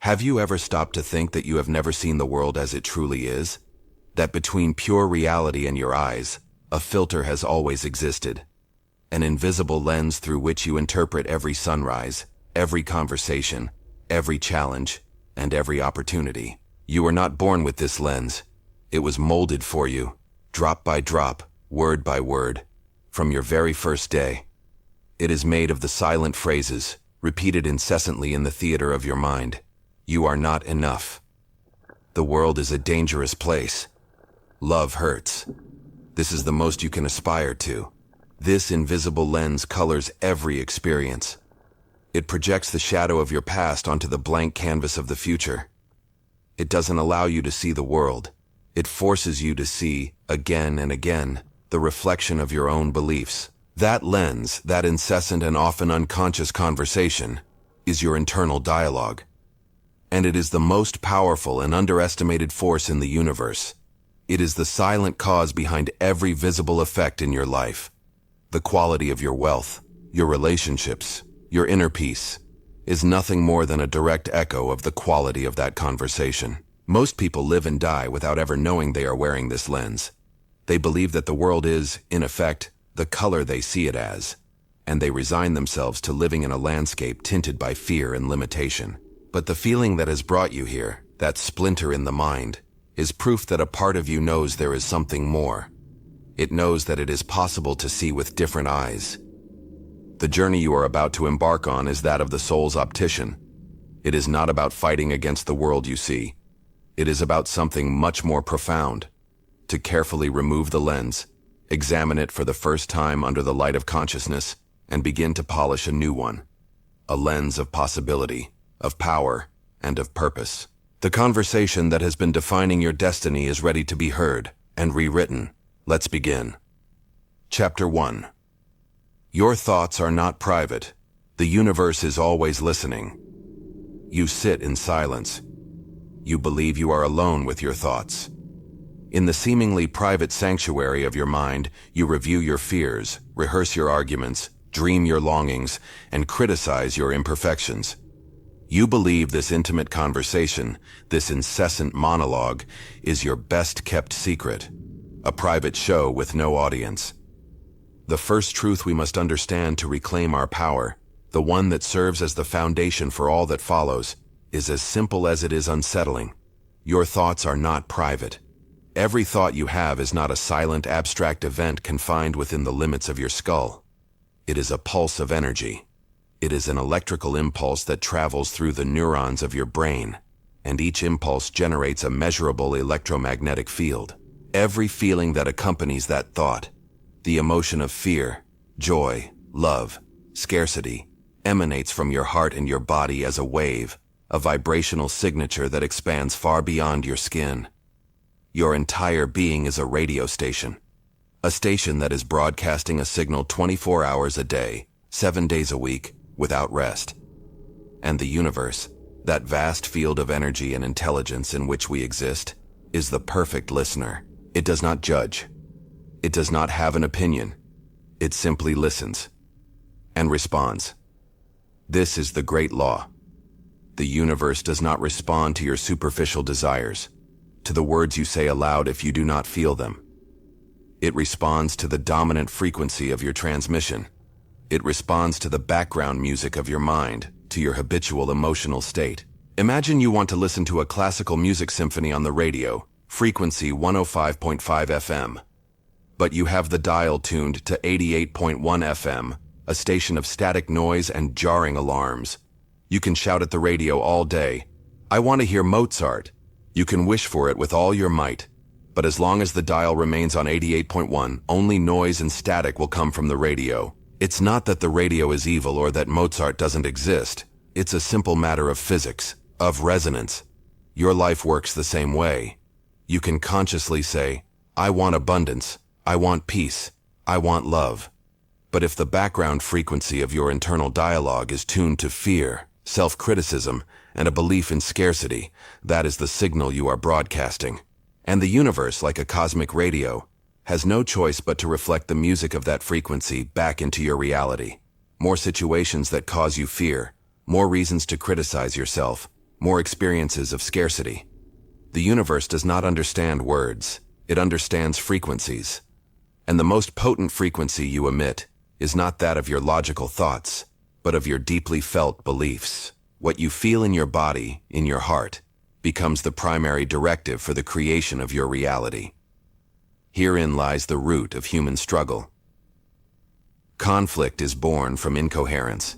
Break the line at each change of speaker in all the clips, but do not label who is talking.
Have you ever stopped to think that you have never seen the world as it truly is? That between pure reality and your eyes, a filter has always existed. An invisible lens through which you interpret every sunrise, every conversation, every challenge, and every opportunity. You were not born with this lens. It was molded for you, drop by drop, word by word, from your very first day. It is made of the silent phrases, repeated incessantly in the theater of your mind. You are not enough. The world is a dangerous place. Love hurts. This is the most you can aspire to. This invisible lens colors every experience. It projects the shadow of your past onto the blank canvas of the future. It doesn't allow you to see the world. It forces you to see, again and again, the reflection of your own beliefs. That lens, that incessant and often unconscious conversation, is your internal dialogue. And it is the most powerful and underestimated force in the universe. It is the silent cause behind every visible effect in your life. The quality of your wealth, your relationships, your inner peace, is nothing more than a direct echo of the quality of that conversation. Most people live and die without ever knowing they are wearing this lens. They believe that the world is, in effect, the color they see it as, and they resign themselves to living in a landscape tinted by fear and limitation. But the feeling that has brought you here, that splinter in the mind, is proof that a part of you knows there is something more. It knows that it is possible to see with different eyes. The journey you are about to embark on is that of the soul's optician. It is not about fighting against the world you see. It is about something much more profound. To carefully remove the lens, examine it for the first time under the light of consciousness, and begin to polish a new one. A lens of possibility, of power, and of purpose. The conversation that has been defining your destiny is ready to be heard and rewritten. Let's begin. Chapter 1. Your thoughts are not private. The universe is always listening. You sit in silence. You believe you are alone with your thoughts. In the seemingly private sanctuary of your mind, you review your fears, rehearse your arguments, dream your longings, and criticize your imperfections. You believe this intimate conversation, this incessant monologue, is your best-kept secret, a private show with no audience. The first truth we must understand to reclaim our power, the one that serves as the foundation for all that follows, is as simple as it is unsettling. Your thoughts are not private. Every thought you have is not a silent, abstract event confined within the limits of your skull. It is a pulse of energy. It is an electrical impulse that travels through the neurons of your brain, and each impulse generates a measurable electromagnetic field. Every feeling that accompanies that thought, the emotion of fear, joy, love, scarcity, emanates from your heart and your body as a wave, a vibrational signature that expands far beyond your skin. Your entire being is a radio station, a station that is broadcasting a signal 24 hours a day, 7 days a week, without rest. And the universe, that vast field of energy and intelligence in which we exist, is the perfect listener. It does not judge. It does not have an opinion. It simply listens and responds. This is the great law. The universe does not respond to your superficial desires, to the words you say aloud if you do not feel them. It responds to the dominant frequency of your transmission. It responds to the background music of your mind, to your habitual emotional state. Imagine you want to listen to a classical music symphony on the radio, frequency 105.5 FM. But you have the dial tuned to 88.1 FM, a station of static noise and jarring alarms. You can shout at the radio all day, "I want to hear Mozart." You can wish for it with all your might. But as long as the dial remains on 88.1, only noise and static will come from the radio. It's not that the radio is evil or that Mozart doesn't exist. It's a simple matter of physics, of resonance. Your life works the same way. You can consciously say, "I want abundance, I want peace, I want love." But if the background frequency of your internal dialogue is tuned to fear, self-criticism, and a belief in scarcity, that is the signal you are broadcasting. And the universe, like a cosmic radio, has no choice but to reflect the music of that frequency back into your reality. More situations that cause you fear, more reasons to criticize yourself, more experiences of scarcity. The universe does not understand words, it understands frequencies. And the most potent frequency you emit is not that of your logical thoughts, but of your deeply felt beliefs. What you feel in your body, in your heart, becomes the primary directive for the creation of your reality. Herein lies the root of human struggle. Conflict is born from incoherence.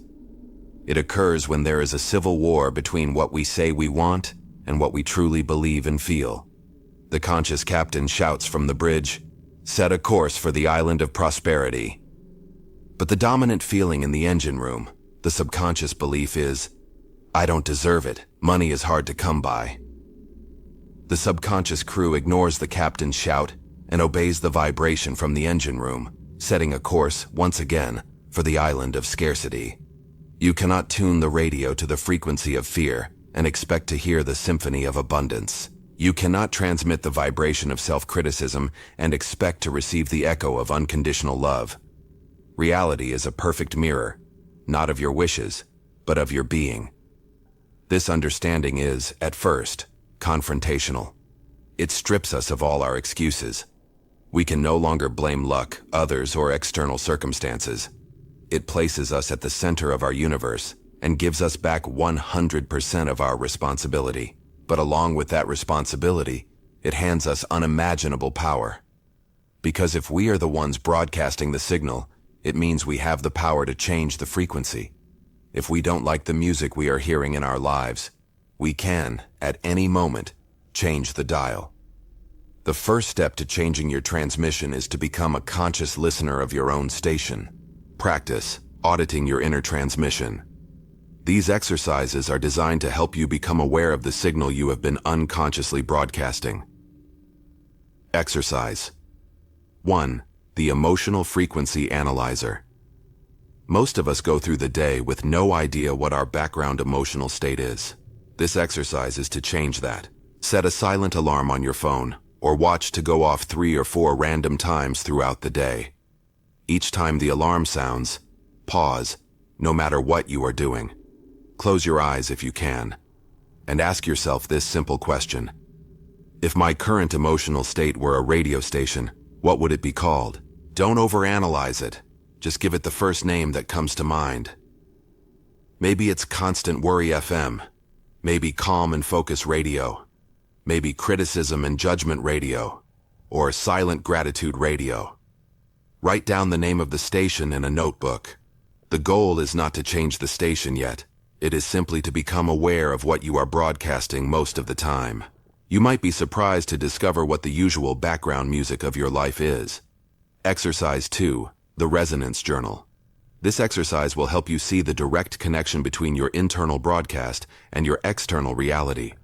It occurs when there is a civil war between what we say we want and what we truly believe and feel. The conscious captain shouts from the bridge, "Set a course for the island of prosperity." But the dominant feeling in the engine room, the subconscious belief is, "I don't deserve it. Money is hard to come by." The subconscious crew ignores the captain's shout and obeys the vibration from the engine room, setting a course, once again, for the island of scarcity. You cannot tune the radio to the frequency of fear and expect to hear the symphony of abundance. You cannot transmit the vibration of self-criticism and expect to receive the echo of unconditional love. Reality is a perfect mirror, not of your wishes, but of your being. This understanding is, at first, confrontational. It strips us of all our excuses. We can no longer blame luck, others, or external circumstances. It places us at the center of our universe and gives us back 100% of our responsibility. But along with that responsibility, it hands us unimaginable power. Because if we are the ones broadcasting the signal, it means we have the power to change the frequency. If we don't like the music we are hearing in our lives, we can, at any moment, change the dial. The first step to changing your transmission is to become a conscious listener of your own station. Practice auditing your inner transmission. These exercises are designed to help you become aware of the signal you have been unconsciously broadcasting. Exercise 1. The Emotional Frequency Analyzer. Most of us go through the day with no idea what our background emotional state is. This exercise is to change that. Set a silent alarm on your phone, or watch to go off 3 or 4 random times throughout the day. Each time the alarm sounds, pause, no matter what you are doing. Close your eyes if you can, and ask yourself this simple question. If my current emotional state were a radio station, what would it be called? Don't overanalyze it. Just give it the first name that comes to mind. Maybe it's Constant Worry FM. Maybe Calm and Focus Radio. Maybe Criticism and Judgment Radio. Or Silent Gratitude Radio. Write down the name of the station in a notebook. The goal is not to change the station yet. It is simply to become aware of what you are broadcasting most of the time. You might be surprised to discover what the usual background music of your life is. Exercise 2. The Resonance Journal. This exercise will help you see the direct connection between your internal broadcast and your external reality.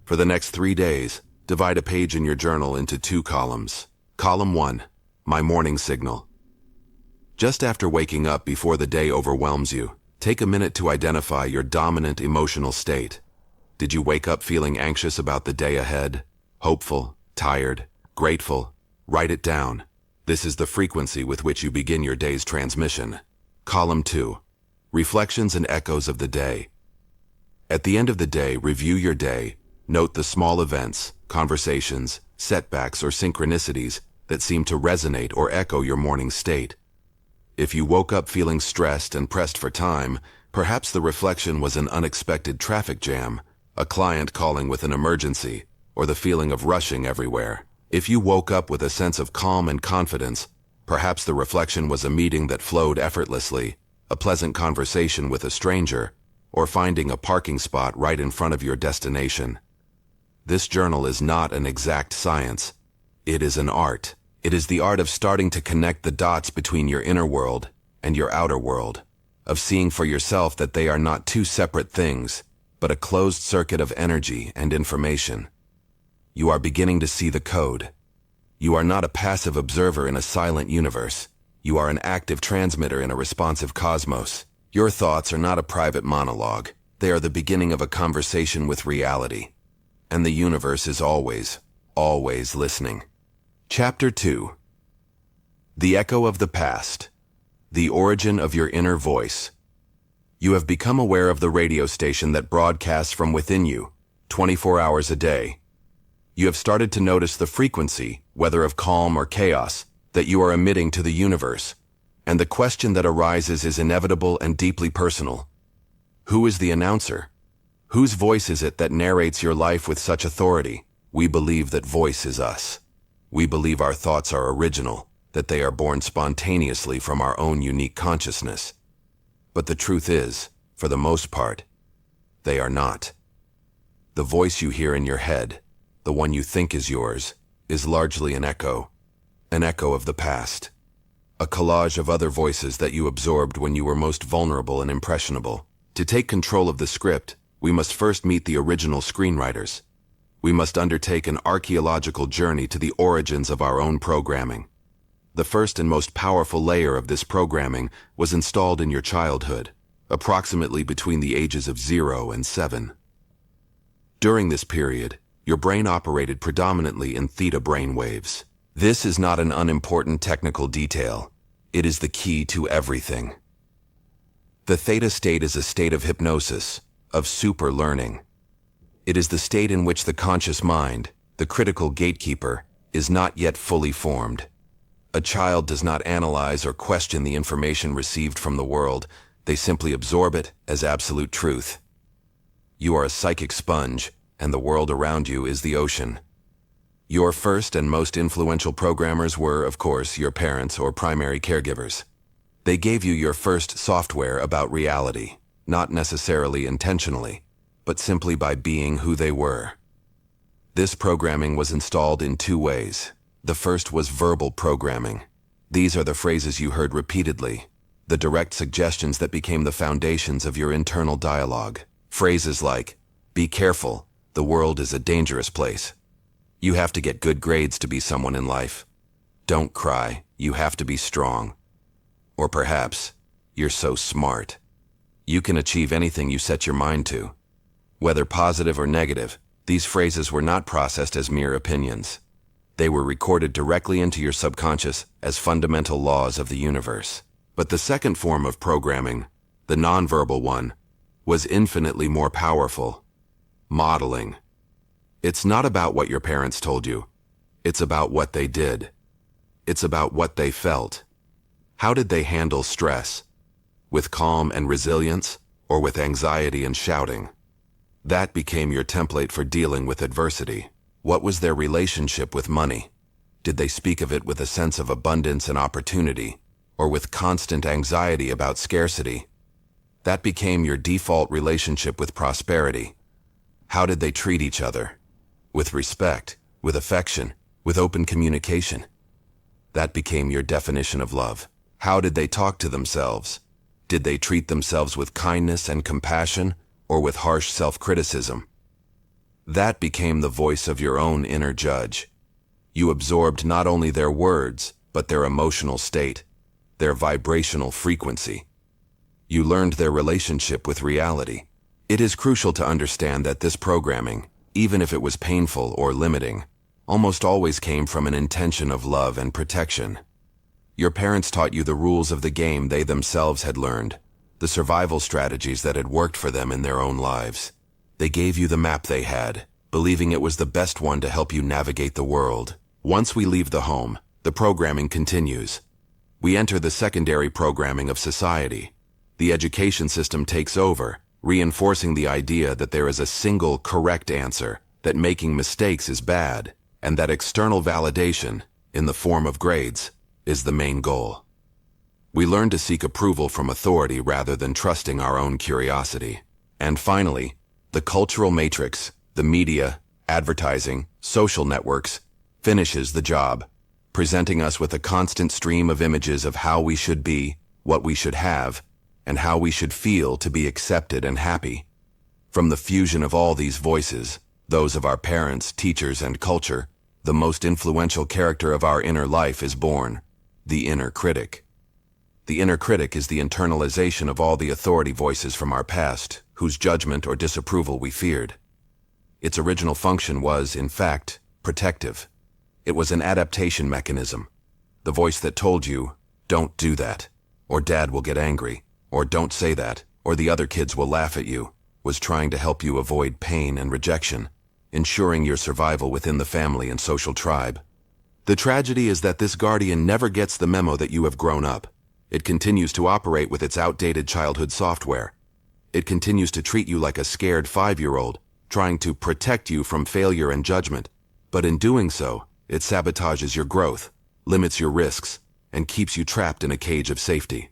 For the next 3 days, divide a page in your journal into 2 columns. Column 1. My morning signal. Just after waking up before the day overwhelms you, take a minute to identify your dominant emotional state. Did you wake up feeling anxious about the day ahead? Hopeful? Tired? Grateful? Write it down. This is the frequency with which you begin your day's transmission. Column 2. Reflections and echoes of the day. At the end of the day, review your day. Note the small events, conversations, setbacks, or synchronicities that seem to resonate or echo your morning state. If you woke up feeling stressed and pressed for time, perhaps the reflection was an unexpected traffic jam, a client calling with an emergency, or the feeling of rushing everywhere. If you woke up with a sense of calm and confidence, perhaps the reflection was a meeting that flowed effortlessly, a pleasant conversation with a stranger, or finding a parking spot right in front of your destination. This journal is not an exact science. It is an art. It is the art of starting to connect the dots between your inner world and your outer world, of seeing for yourself that they are not 2 separate things, but a closed circuit of energy and information. You are beginning to see the code. You are not a passive observer in a silent universe. You are an active transmitter in a responsive cosmos. Your thoughts are not a private monologue. They are the beginning of a conversation with reality. And the universe is always, always listening. Chapter 2. The Echo of the Past. The Origin of Your Inner Voice. You have become aware of the radio station that broadcasts from within you, 24 hours a day. You have started to notice the frequency, whether of calm or chaos, that you are emitting to the universe. And the question that arises is inevitable and deeply personal. Who is the announcer? Whose voice is it that narrates your life with such authority? We believe that voice is us. We believe our thoughts are original, that they are born spontaneously from our own unique consciousness. But the truth is, for the most part, they are not. The voice you hear in your head, the one you think is yours, is largely an echo of the past. A collage of other voices that you absorbed when you were most vulnerable and impressionable. To take control of the script, we must first meet the original screenwriters. We must undertake an archaeological journey to the origins of our own programming. The first and most powerful layer of this programming was installed in your childhood, approximately between the ages of 0 and 7. During this period, your brain operated predominantly in theta brain waves. This is not an unimportant technical detail. It is the key to everything. The theta state is a state of hypnosis, of super learning. It is the state in which the conscious mind, the critical gatekeeper, is not yet fully formed. A child does not analyze or question the information received from the world. They simply absorb it as absolute truth. You are a psychic sponge, and the world around you is the ocean. Your first and most influential programmers were, of course, your parents or primary caregivers. They gave you your first software about reality, not necessarily intentionally, but simply by being who they were. This programming was installed in two ways. The first was verbal programming. These are the phrases you heard repeatedly, the direct suggestions that became the foundations of your internal dialogue. Phrases like, "Be careful, the world is a dangerous place." "You have to get good grades to be someone in life." "Don't cry, you have to be strong." Or perhaps, "You're so smart. You can achieve anything you set your mind to." Whether positive or negative, these phrases were not processed as mere opinions. They were recorded directly into your subconscious as fundamental laws of the universe. But the second form of programming, the nonverbal one, was infinitely more powerful. Modeling. It's not about what your parents told you. It's about what they did. It's about what they felt. How did they handle stress? With calm and resilience, or with anxiety and shouting? That became your template for dealing with adversity. What was their relationship with money? Did they speak of it with a sense of abundance and opportunity, or with constant anxiety about scarcity? That became your default relationship with prosperity. How did they treat each other? With respect, with affection, with open communication. That became your definition of love. How did they talk to themselves? Did they treat themselves with kindness and compassion, or with harsh self-criticism? That became the voice of your own inner judge. You absorbed not only their words, but their emotional state, their vibrational frequency. You learned their relationship with reality. It is crucial to understand that this programming, even if it was painful or limiting, almost always came from an intention of love and protection. Your parents taught you the rules of the game they themselves had learned, the survival strategies that had worked for them in their own lives. They gave you the map they had, believing it was the best one to help you navigate the world. Once we leave the home, the programming continues. We enter the secondary programming of society. The education system takes over, reinforcing the idea that there is a single correct answer, that making mistakes is bad, and that external validation, in the form of grades, is the main goal. We learn to seek approval from authority rather than trusting our own curiosity. And finally, the cultural matrix, the media, advertising, social networks, finishes the job, presenting us with a constant stream of images of how we should be, what we should have, and how we should feel to be accepted and happy. From the fusion of all these voices, those of our parents, teachers, and culture, the most influential character of our inner life is born, the inner critic. The inner critic is the internalization of all the authority voices from our past, whose judgment or disapproval we feared. Its original function was, in fact, protective. It was an adaptation mechanism. The voice that told you, "Don't do that," or "Dad will get angry," or "Don't say that," or the other kids will laugh at you, was trying to help you avoid pain and rejection, ensuring your survival within the family and social tribe. The tragedy is that this guardian never gets the memo that you have grown up. It continues to operate with its outdated childhood software. It continues to treat you like a scared 5-year-old, trying to protect you from failure and judgment. But in doing so, it sabotages your growth, limits your risks, and keeps you trapped in a cage of safety.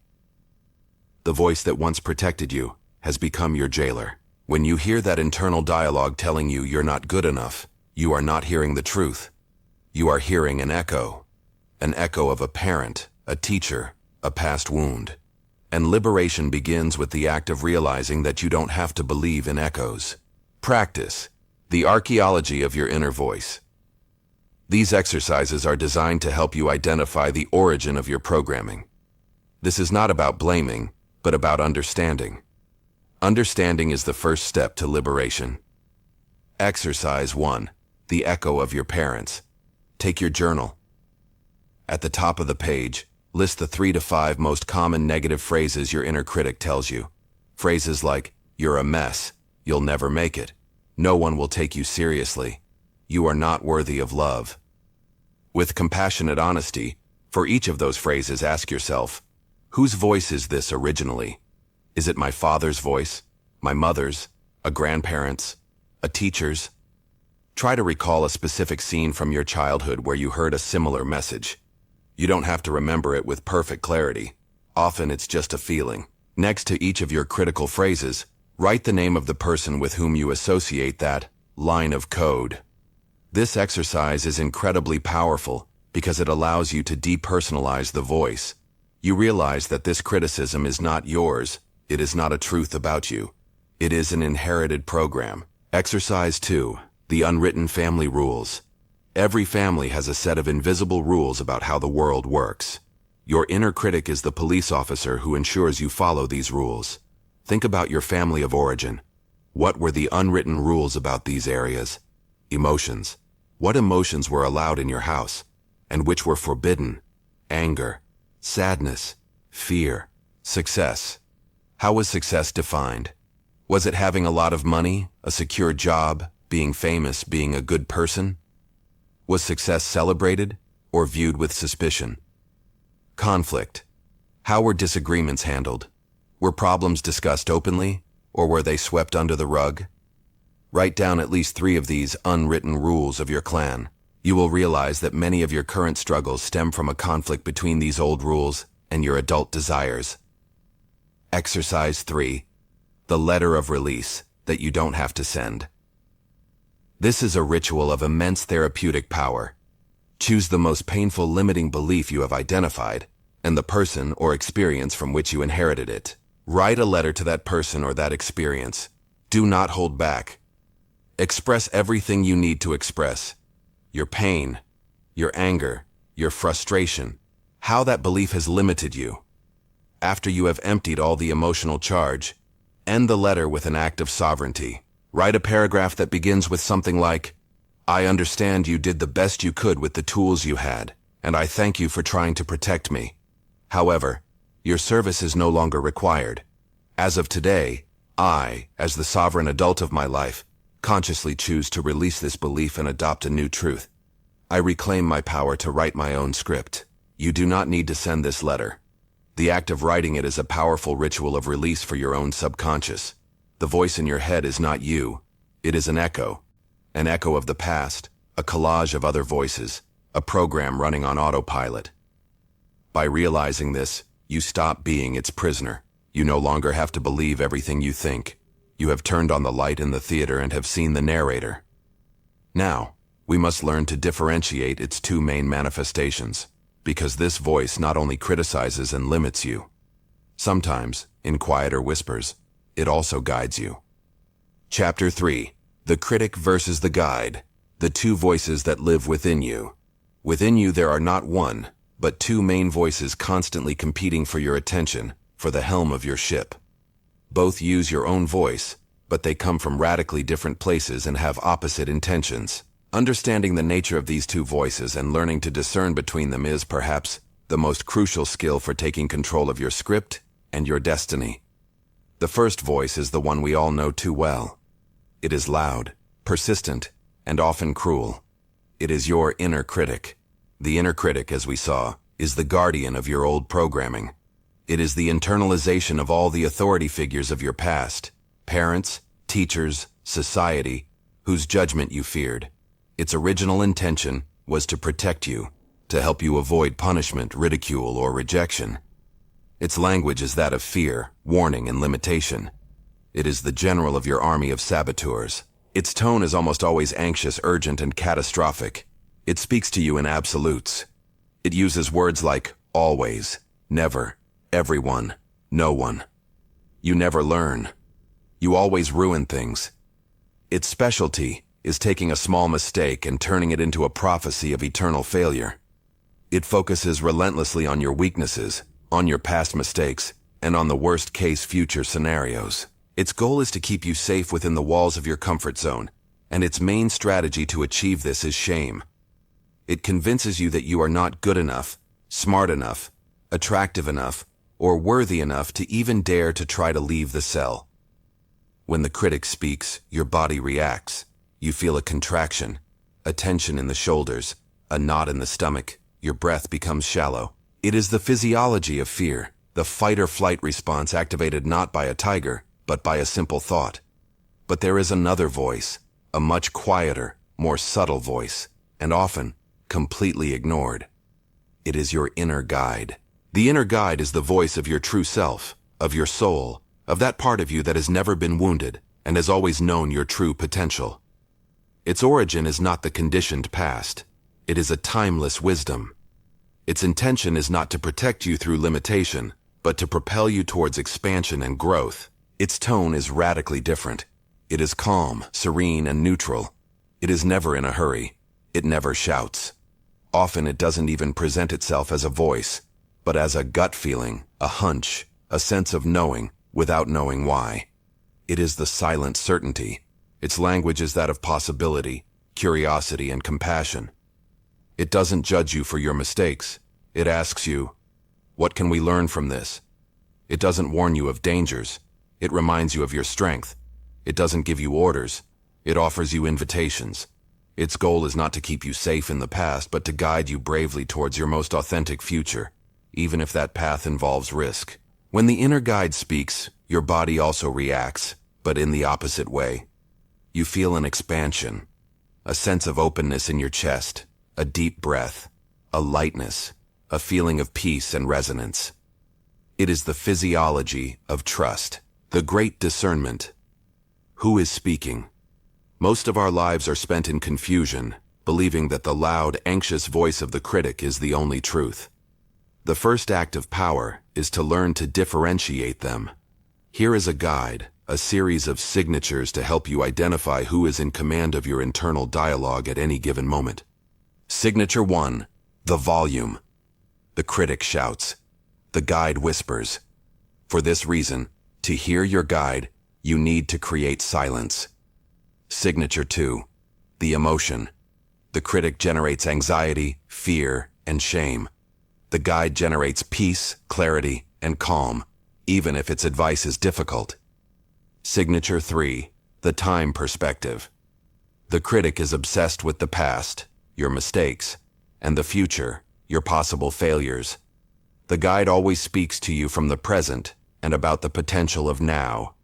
The voice that once protected you has become your jailer. When you hear that internal dialogue telling you you're not good enough, you are not hearing the truth. You are hearing an echo of a parent, a teacher, a past wound. And liberation begins with the act of realizing that you don't have to believe in echoes. Practice the archaeology of your inner voice. These exercises are designed to help you identify the origin of your programming. This is not about blaming, but about understanding. Understanding is the first step to liberation. Exercise 1. The echo of your parents. Take your journal. At the top of the page, list the 3 to 5 most common negative phrases your inner critic tells you. Phrases like, "You're a mess," "You'll never make it," "No one will take you seriously," "You are not worthy of love." With compassionate honesty, for each of those phrases ask yourself, whose voice is this originally? Is it my father's voice, my mother's, a grandparent's, a teacher's? Try to recall a specific scene from your childhood where you heard a similar message. You don't have to remember it with perfect clarity. Often it's just a feeling. Next to each of your critical phrases, write the name of the person with whom you associate that line of code. This exercise is incredibly powerful because it allows you to depersonalize the voice. You realize that this criticism is not yours. It is not a truth about you. It is an inherited program. Exercise 2. The unwritten family rules. Every family has a set of invisible rules about how the world works. Your inner critic is the police officer who ensures you follow these rules. Think about your family of origin. What were the unwritten rules about these areas? Emotions. What emotions were allowed in your house, and which were forbidden? Anger, sadness, fear, success. How was success defined? Was it having a lot of money, a secure job, being famous, being a good person? Was success celebrated or viewed with suspicion? Conflict. How were disagreements handled? Were problems discussed openly, or were they swept under the rug? Write down at least 3 of these unwritten rules of your clan. You will realize that many of your current struggles stem from a conflict between these old rules and your adult desires. Exercise 3. The letter of release that you don't have to send. This is a ritual of immense therapeutic power. Choose the most painful limiting belief you have identified and the person or experience from which you inherited it. Write a letter to that person or that experience. Do not hold back. Express everything you need to express. Your pain, your anger, your frustration, how that belief has limited you. After you have emptied all the emotional charge, end the letter with an act of sovereignty. Write a paragraph that begins with something like, "I understand you did the best you could with the tools you had, and I thank you for trying to protect me. However, your service is no longer required. As of today, I, as the sovereign adult of my life, consciously choose to release this belief and adopt a new truth. I reclaim my power to write my own script." You do not need to send this letter. The act of writing it is a powerful ritual of release for your own subconscious. The voice in your head is not you. It is an echo of the past, a collage of other voices, a program running on autopilot. By realizing this, you stop being its prisoner. You no longer have to believe everything you think. You have turned on the light in the theater and have seen the narrator. Now, we must learn to differentiate its 2 main manifestations, because this voice not only criticizes and limits you. Sometimes, in quieter whispers, it also guides you. Chapter 3. The Critic versus the Guide. The 2 voices that live within you. Within you there are not 1, but 2 main voices constantly competing for your attention, for the helm of your ship. Both use your own voice, but they come from radically different places and have opposite intentions. Understanding the nature of these 2 voices and learning to discern between them is, perhaps, the most crucial skill for taking control of your script and your destiny. The first voice is the one we all know too well. It is loud, persistent, and often cruel. It is your inner critic. The inner critic, as we saw, is the guardian of your old programming. It is the internalization of all the authority figures of your past, parents, teachers, society, whose judgment you feared. Its original intention was to protect you, to help you avoid punishment, ridicule, or rejection. Its language is that of fear, warning, and limitation. It is the general of your army of saboteurs. Its tone is almost always anxious, urgent, and catastrophic. It speaks to you in absolutes. It uses words like always, never, everyone, no one. You never learn. You always ruin things. Its specialty is taking a small mistake and turning it into a prophecy of eternal failure. It focuses relentlessly on your weaknesses, on your past mistakes, and on the worst-case future scenarios. Its goal is to keep you safe within the walls of your comfort zone, and its main strategy to achieve this is shame. It convinces you that you are not good enough, smart enough, attractive enough, or worthy enough to even dare to try to leave the cell. When the critic speaks, your body reacts. You feel a contraction, a tension in the shoulders, a knot in the stomach. Your breath becomes shallow. It is the physiology of fear, the fight-or-flight response activated not by a tiger, but by a simple thought. But there is another voice, a much quieter, more subtle voice, and often completely ignored. It is your inner guide. The inner guide is the voice of your true self, of your soul, of that part of you that has never been wounded and has always known your true potential. Its origin is not the conditioned past. It is a timeless wisdom. Its intention is not to protect you through limitation, but to propel you towards expansion and growth. Its tone is radically different. It is calm, serene, and neutral. It is never in a hurry. It never shouts. Often it doesn't even present itself as a voice, but as a gut feeling, a hunch, a sense of knowing, without knowing why. It is the silent certainty. Its language is that of possibility, curiosity, and compassion. It doesn't judge you for your mistakes. It asks you, what can we learn from this? It doesn't warn you of dangers. It reminds you of your strength. It doesn't give you orders. It offers you invitations. Its goal is not to keep you safe in the past, but to guide you bravely towards your most authentic future, even if that path involves risk. When the inner guide speaks, your body also reacts, but in the opposite way. You feel an expansion, a sense of openness in your chest, a deep breath, a lightness, a feeling of peace and resonance. It is the physiology of trust, the great discernment. Who is speaking? Most of our lives are spent in confusion, believing that the loud, anxious voice of the critic is the only truth. The first act of power is to learn to differentiate them. Here is a guide, a series of signatures to help you identify who is in command of your internal dialogue at any given moment. Signature 1, the volume. The critic shouts. The guide whispers. For this reason, to hear your guide, you need to create silence. Signature 2, the emotion. The critic generates anxiety, fear, and shame. The guide generates peace, clarity, and calm, even if its advice is difficult. Signature 3, the time perspective. The critic is obsessed with the past, your mistakes, and the future, your possible failures. The guide always speaks to you from the present and about the potential of now.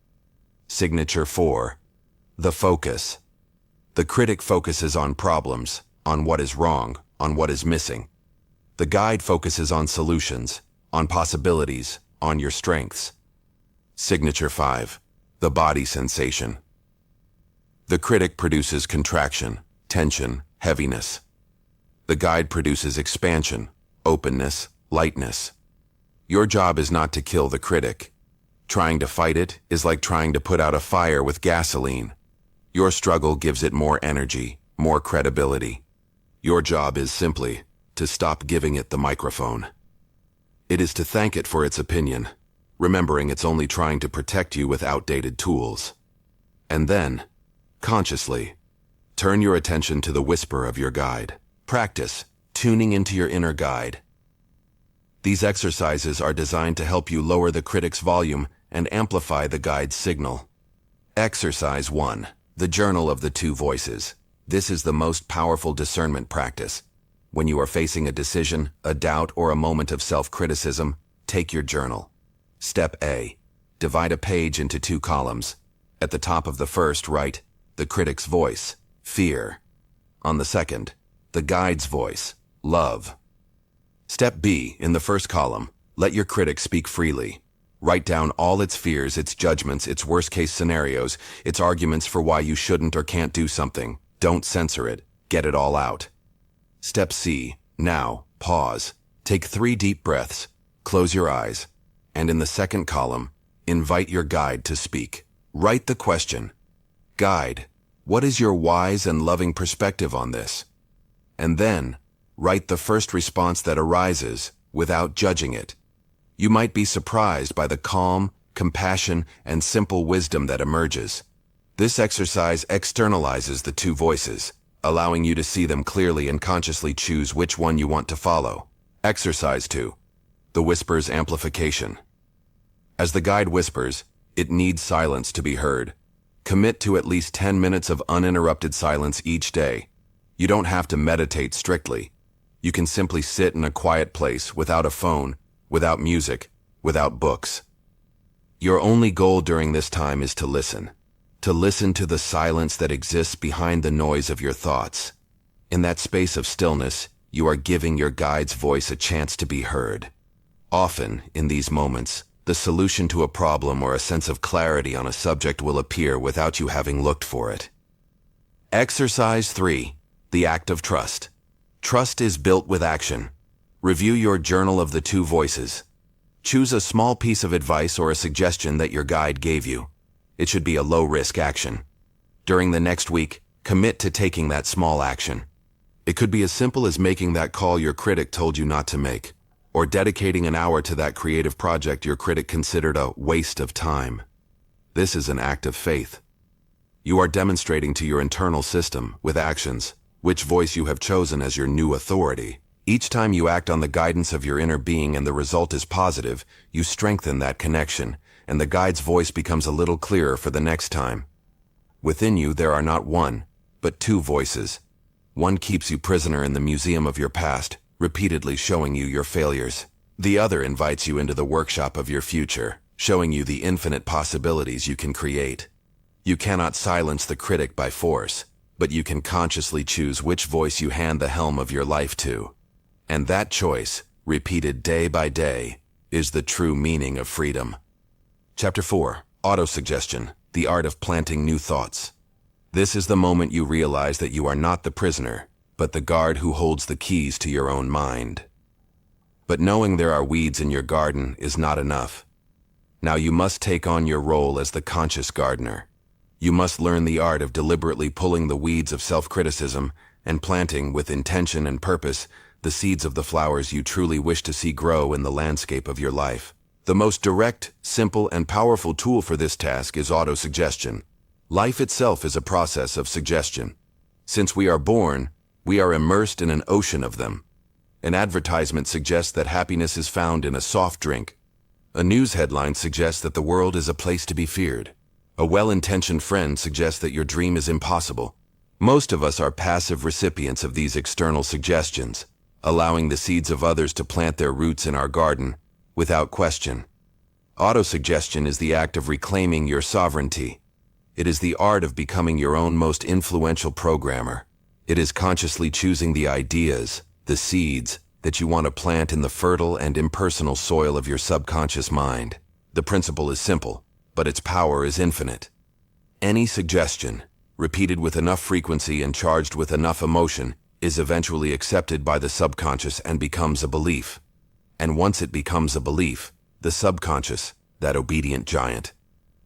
Signature 4, the focus. The critic focuses on problems, on what is wrong, on what is missing. The guide focuses on solutions, on possibilities, on your strengths. Signature 5, the body sensation. The critic produces contraction, tension, heaviness. The guide produces expansion, openness, lightness. Your job is not to kill the critic. Trying to fight it is like trying to put out a fire with gasoline. Your struggle gives it more energy, more credibility. Your job is simply to stop giving it the microphone. It is to thank it for its opinion, remembering it's only trying to protect you with outdated tools. And then, consciously, turn your attention to the whisper of your guide. Practice tuning into your inner guide. These exercises are designed to help you lower the critic's volume and amplify the guide's signal. Exercise 1. The Journal of the Two Voices. This is the most powerful discernment practice. When you are facing a decision, a doubt, or a moment of self-criticism, take your journal. Step A. Divide a page into 2 columns. At the top of the first, write, the critic's voice, fear. On the second, the guide's voice, love. Step B. In the first column, let your critic speak freely. Write down all its fears, its judgments, its worst-case scenarios, its arguments for why you shouldn't or can't do something. Don't censor it. Get it all out. Step C. Now, pause. Take 3 deep breaths. Close your eyes. And in the second column, invite your guide to speak. Write the question, Guide, what is your wise and loving perspective on this? And then, write the first response that arises without judging it. You might be surprised by the calm, compassion, and simple wisdom that emerges. This exercise externalizes the 2 voices, allowing you to see them clearly and consciously choose which one you want to follow. Exercise 2. The Whisper's Amplification. As the guide whispers, it needs silence to be heard. Commit to at least 10 minutes of uninterrupted silence each day. You don't have to meditate strictly. You can simply sit in a quiet place without a phone, without music, without books. Your only goal during this time is to listen to the silence that exists behind the noise of your thoughts. In that space of stillness, you are giving your guide's voice a chance to be heard. Often, in these moments, the solution to a problem or a sense of clarity on a subject will appear without you having looked for it. Exercise 3. The Act of Trust. Trust is built with action. Review your journal of the 2 voices. Choose a small piece of advice or a suggestion that your guide gave you. It should be a low-risk action. During the next week, commit to taking that small action. It could be as simple as making that call your critic told you not to make, or dedicating an hour to that creative project your critic considered a waste of time. This is an act of faith. You are demonstrating to your internal system, with actions, which voice you have chosen as your new authority. Each time you act on the guidance of your inner being and the result is positive, you strengthen that connection, and the guide's voice becomes a little clearer for the next time. Within you, there are not 1, but 2 voices. One keeps you prisoner in the museum of your past, repeatedly showing you your failures. The other invites you into the workshop of your future, showing you the infinite possibilities you can create. You cannot silence the critic by force, but you can consciously choose which voice you hand the helm of your life to. And that choice, repeated day by day, is the true meaning of freedom. Chapter 4. Autosuggestion, the art of planting new thoughts. This is the moment you realize that you are not the prisoner, but the guard who holds the keys to your own mind. But knowing there are weeds in your garden is not enough. Now you must take on your role as the conscious gardener. You must learn the art of deliberately pulling the weeds of self-criticism and planting, with intention and purpose, the seeds of the flowers you truly wish to see grow in the landscape of your life. The most direct, simple, and powerful tool for this task is autosuggestion. Life itself is a process of suggestion. Since we are born, we are immersed in an ocean of them. An advertisement suggests that happiness is found in a soft drink. A news headline suggests that the world is a place to be feared. A well-intentioned friend suggests that your dream is impossible. Most of us are passive recipients of these external suggestions, allowing the seeds of others to plant their roots in our garden, without question. Autosuggestion is the act of reclaiming your sovereignty. It is the art of becoming your own most influential programmer. It is consciously choosing the ideas, the seeds, that you want to plant in the fertile and impersonal soil of your subconscious mind. The principle is simple, but its power is infinite. Any suggestion, repeated with enough frequency and charged with enough emotion, is eventually accepted by the subconscious and becomes a belief. And once it becomes a belief, the subconscious, that obedient giant,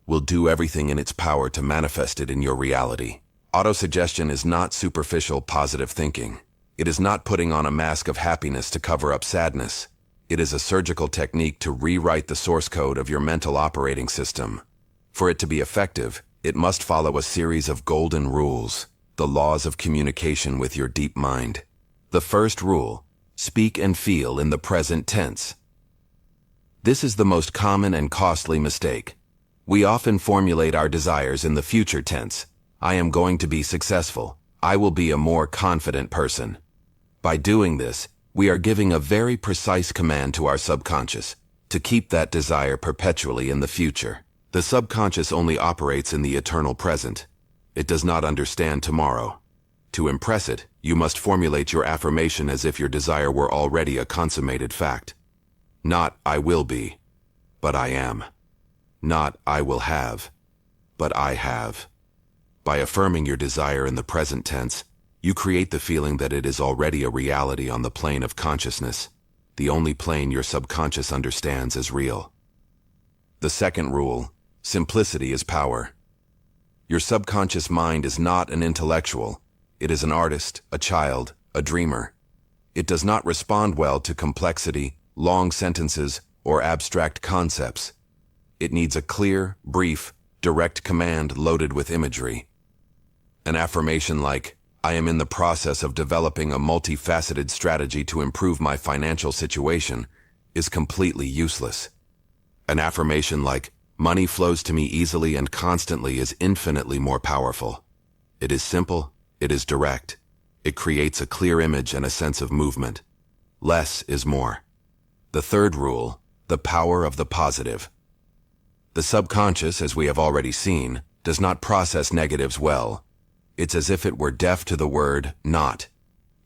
will do everything in its power to manifest it in your reality. Autosuggestion is not superficial positive thinking. It is not putting on a mask of happiness to cover up sadness. It is a surgical technique to rewrite the source code of your mental operating system. For it to be effective, it must follow a series of golden rules, the laws of communication with your deep mind. The first rule: speak and feel in the present tense. This is the most common and costly mistake. We often formulate our desires in the future tense. I am going to be successful. I will be a more confident person. By doing this, we are giving a very precise command to our subconscious to keep that desire perpetually in the future. The subconscious only operates in the eternal present. It does not understand tomorrow. To impress it, you must formulate your affirmation as if your desire were already a consummated fact. Not I will be, but I am. Not I will have, but I have. By affirming your desire in the present tense, you create the feeling that it is already a reality on the plane of consciousness, the only plane your subconscious understands as real. The second rule, simplicity is power. Your subconscious mind is not an intellectual. It is an artist, a child, a dreamer. It does not respond well to complexity, long sentences, or abstract concepts. It needs a clear, brief, direct command loaded with imagery. An affirmation like, I am in the process of developing a multifaceted strategy to improve my financial situation, is completely useless. An affirmation like, money flows to me easily and constantly is infinitely more powerful. It is simple, it is direct. It creates a clear image and a sense of movement. Less is more. The third rule, the power of the positive. The subconscious, as we have already seen, does not process negatives well. It's as if it were deaf to the word not.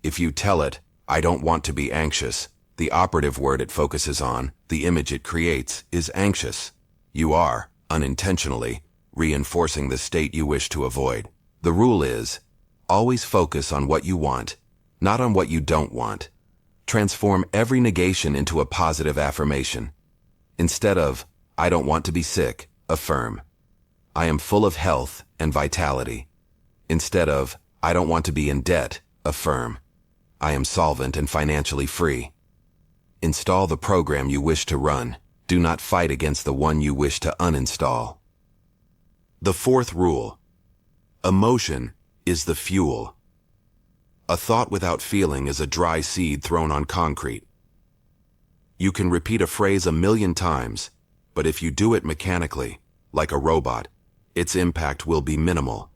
If you tell it, I don't want to be anxious, the operative word it focuses on, the image it creates, is anxious. You are, unintentionally, reinforcing the state you wish to avoid. The rule is, always focus on what you want, not on what you don't want. Transform every negation into a positive affirmation. Instead of, I don't want to be sick, affirm, I am full of health and vitality. Instead of, I don't want to be in debt, affirm, I am solvent and financially free. Install the program you wish to run. Do not fight against the one you wish to uninstall. The fourth rule, emotion is the fuel. A thought without feeling is a dry seed thrown on concrete. You can repeat a phrase 1,000,000 times, but if you do it mechanically, like a robot, its impact will be minimal.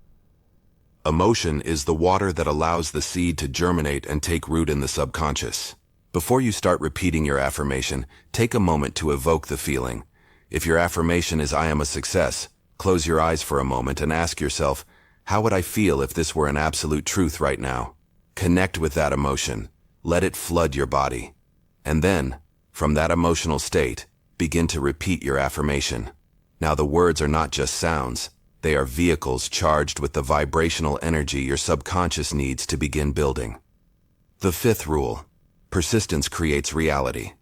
Emotion is the water that allows the seed to germinate and take root in the subconscious. Before you start repeating your affirmation, take a moment to evoke the feeling. If your affirmation is I am a success, close your eyes for a moment and ask yourself, how would I feel if this were an absolute truth right now? Connect with that emotion. Let it flood your body. And then, from that emotional state, begin to repeat your affirmation. Now the words are not just sounds. They are vehicles charged with the vibrational energy your subconscious needs to begin building. The fifth rule, persistence creates reality.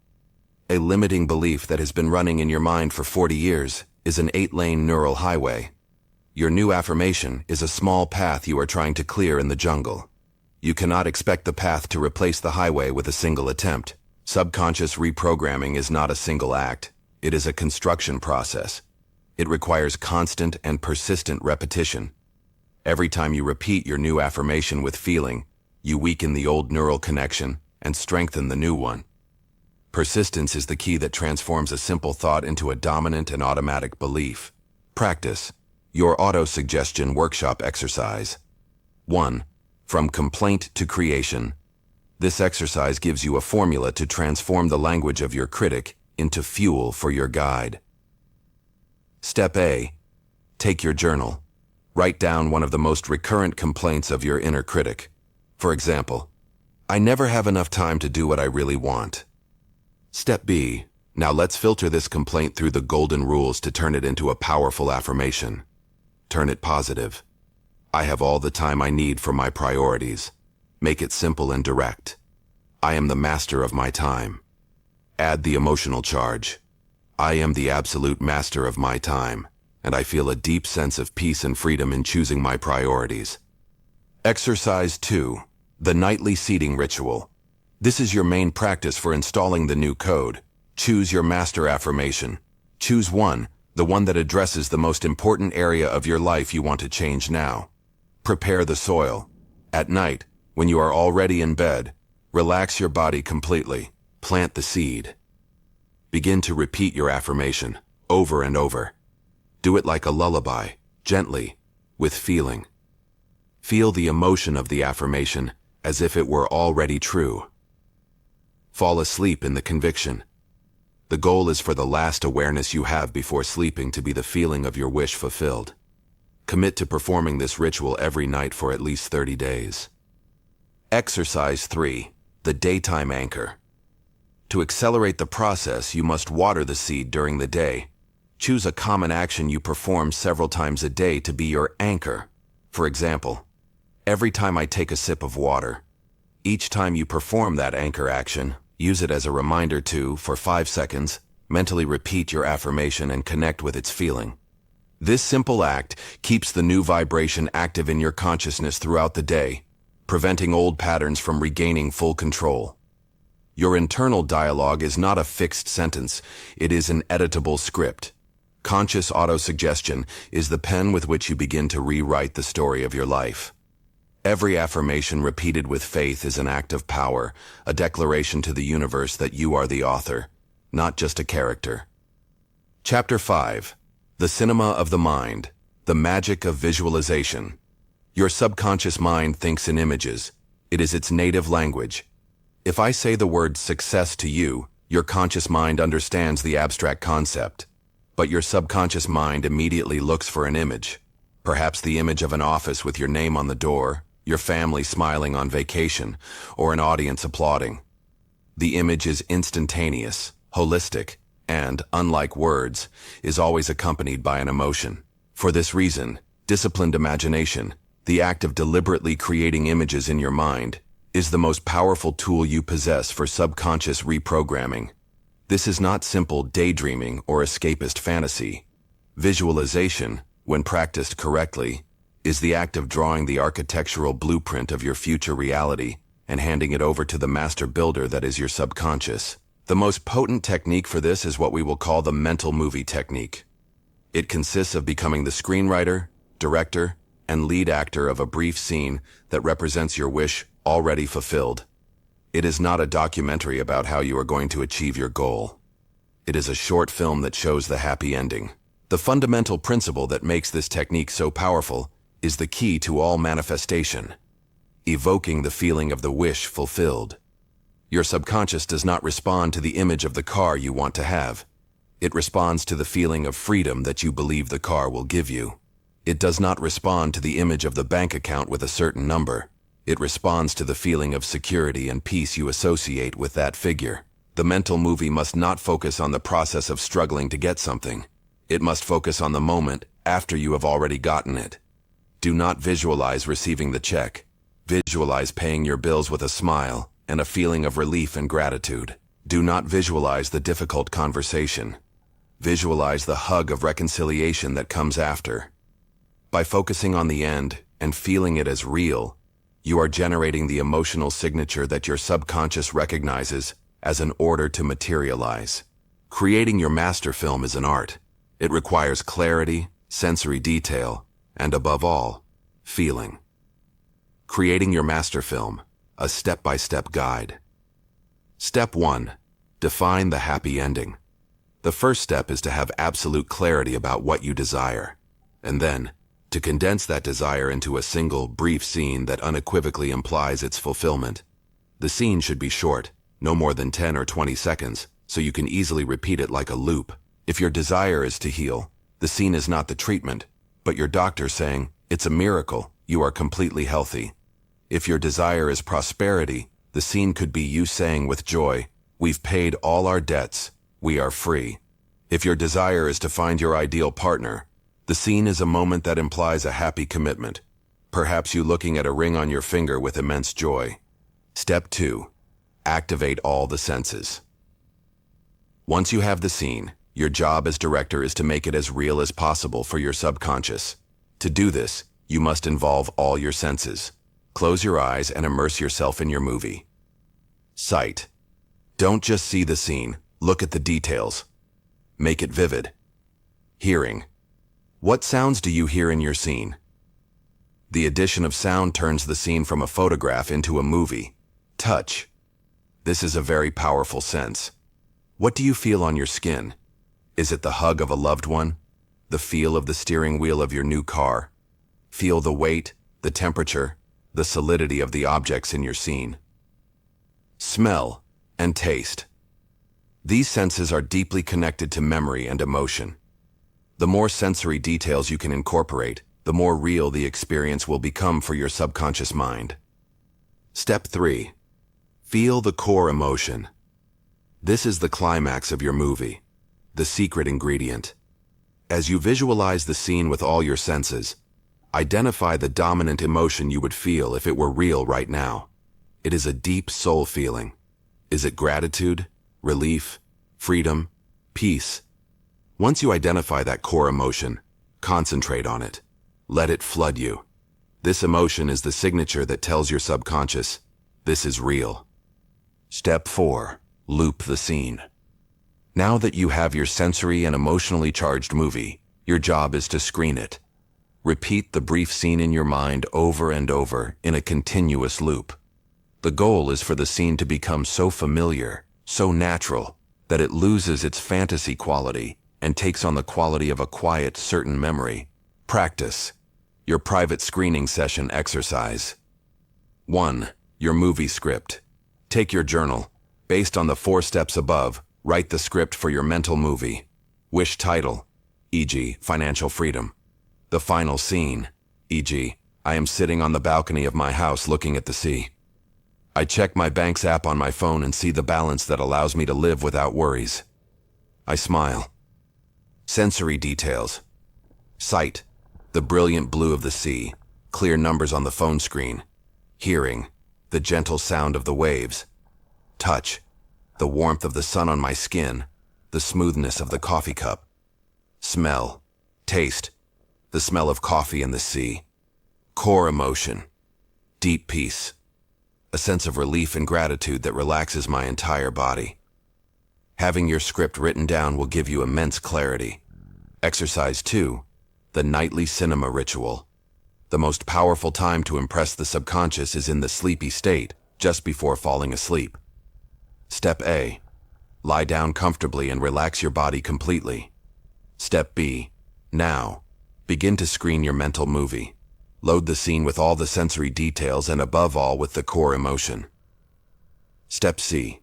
A limiting belief that has been running in your mind for 40 years is an 8-lane neural highway. Your new affirmation is a small path you are trying to clear in the jungle. You cannot expect the path to replace the highway with a single attempt. Subconscious reprogramming is not a single act. It is a construction process. It requires constant and persistent repetition. Every time you repeat your new affirmation with feeling, you weaken the old neural connection and strengthen the new one. Persistence is the key that transforms a simple thought into a dominant and automatic belief. Practice. Your auto-suggestion workshop exercise. 1. From complaint to creation. This exercise gives you a formula to transform the language of your critic into fuel for your guide. Step A. Take your journal. Write down one of the most recurrent complaints of your inner critic. For example, I never have enough time to do what I really want. Step B. Now let's filter this complaint through the golden rules to turn it into a powerful affirmation. Turn it positive. I have all the time I need for my priorities. Make it simple and direct. I am the master of my time. Add the emotional charge. I am the absolute master of my time, and I feel a deep sense of peace and freedom in choosing my priorities. Exercise 2. The nightly seeding ritual. This is your main practice for installing the new code. Choose your master affirmation. Choose one, the one that addresses the most important area of your life you want to change now. Prepare the soil. At night, when you are already in bed, relax your body completely. Plant the seed. Begin to repeat your affirmation over and over. Do it like a lullaby, gently, with feeling. Feel the emotion of the affirmation as if it were already true. Fall asleep in the conviction. The goal is for the last awareness you have before sleeping to be the feeling of your wish fulfilled. Commit to performing this ritual every night for at least 30 days. Exercise 3. The daytime anchor. To accelerate the process, you must water the seed during the day. Choose a common action you perform several times a day to be your anchor. For example, every time I take a sip of water. Each time you perform that anchor action, use it as a reminder to, for 5 seconds, mentally repeat your affirmation and connect with its feeling. This simple act keeps the new vibration active in your consciousness throughout the day, preventing old patterns from regaining full control. Your internal dialogue is not a fixed sentence, it is an editable script. Conscious autosuggestion is the pen with which you begin to rewrite the story of your life. Every affirmation repeated with faith is an act of power, a declaration to the universe that you are the author, not just a character. Chapter 5. The Cinema of the Mind, the Magic of Visualization. Your subconscious mind thinks in images. It is its native language. If I say the word success to you, your conscious mind understands the abstract concept. But your subconscious mind immediately looks for an image. Perhaps the image of an office with your name on the door, your family smiling on vacation, or an audience applauding. The image is instantaneous, holistic, and, unlike words, is always accompanied by an emotion. For this reason, disciplined imagination, the act of deliberately creating images in your mind, is the most powerful tool you possess for subconscious reprogramming. This is not simple daydreaming or escapist fantasy. Visualization, when practiced correctly, is the act of drawing the architectural blueprint of your future reality and handing it over to the master builder that is your subconscious. The most potent technique for this is what we will call the mental movie technique. It consists of becoming the screenwriter, director, and lead actor of a brief scene that represents your wish already fulfilled. It is not a documentary about how you are going to achieve your goal. It is a short film that shows the happy ending. The fundamental principle that makes this technique so powerful is the key to all manifestation, evoking the feeling of the wish fulfilled. Your subconscious does not respond to the image of the car you want to have. It responds to the feeling of freedom that you believe the car will give you. It does not respond to the image of the bank account with a certain number. It responds to the feeling of security and peace you associate with that figure. The mental movie must not focus on the process of struggling to get something. It must focus on the moment after you have already gotten it. Do not visualize receiving the check. Visualize paying your bills with a smile and a feeling of relief and gratitude. Do not visualize the difficult conversation. Visualize the hug of reconciliation that comes after. By focusing on the end and feeling it as real, you are generating the emotional signature that your subconscious recognizes as an order to materialize. Creating your master film is an art. It requires clarity, sensory detail, and above all, feeling. Creating your master film, a step-by-step guide. Step 1. Define the happy ending. The first step is to have absolute clarity about what you desire, and then, to condense that desire into a single, brief scene that unequivocally implies its fulfillment. The scene should be short, no more than 10 or 20 seconds, so you can easily repeat it like a loop. If your desire is to heal, the scene is not the treatment, but your doctor saying, "It's a miracle, you are completely healthy." If your desire is prosperity, the scene could be you saying with joy, "We've paid all our debts, we are free." If your desire is to find your ideal partner, the scene is a moment that implies a happy commitment, perhaps you looking at a ring on your finger with immense joy. Step 2. Activate all the senses. Once you have the scene, your job as director is to make it as real as possible for your subconscious. To do this, you must involve all your senses. Close your eyes and immerse yourself in your movie. Sight. Don't just see the scene, look at the details. Make it vivid. Hearing. What sounds do you hear in your scene? The addition of sound turns the scene from a photograph into a movie. Touch. This is a very powerful sense. What do you feel on your skin? Is it the hug of a loved one? The feel of the steering wheel of your new car. Feel the weight, the temperature, the solidity of the objects in your scene. Smell and taste. These senses are deeply connected to memory and emotion. The more sensory details you can incorporate, the more real the experience will become for your subconscious mind. Step 3. Feel the core emotion. This is the climax of your movie, the secret ingredient. As you visualize the scene with all your senses, identify the dominant emotion you would feel if it were real right now. It is a deep soul feeling. Is it gratitude, relief, freedom, peace? Once you identify that core emotion, concentrate on it. Let it flood you. This emotion is the signature that tells your subconscious, this is real. Step 4. Loop the scene. Now that you have your sensory and emotionally charged movie, your job is to screen it. Repeat the brief scene in your mind over and over in a continuous loop. The goal is for the scene to become so familiar, so natural, that it loses its fantasy quality and takes on the quality of a quiet, certain memory. Practice. Your private screening session exercise. 1. Your movie script. Take your journal. Based on the 4 steps above, write the script for your mental movie. Wish title, e.g., financial freedom. The final scene, e.g., I am sitting on the balcony of my house looking at the sea. I check my bank's app on my phone and see the balance that allows me to live without worries. I smile. Sensory details. Sight, the brilliant blue of the sea, clear numbers on the phone screen. Hearing, the gentle sound of the waves. Touch, the warmth of the sun on my skin, the smoothness of the coffee cup. Smell, taste, the smell of coffee in the sea. Core emotion, deep peace, a sense of relief and gratitude that relaxes my entire body. Having your script written down will give you immense clarity. Exercise 2. The nightly cinema ritual. The most powerful time to impress the subconscious is in the sleepy state, just before falling asleep. Step A. Lie down comfortably and relax your body completely. Step B. Now, begin to screen your mental movie. Load the scene with all the sensory details and above all with the core emotion. Step C.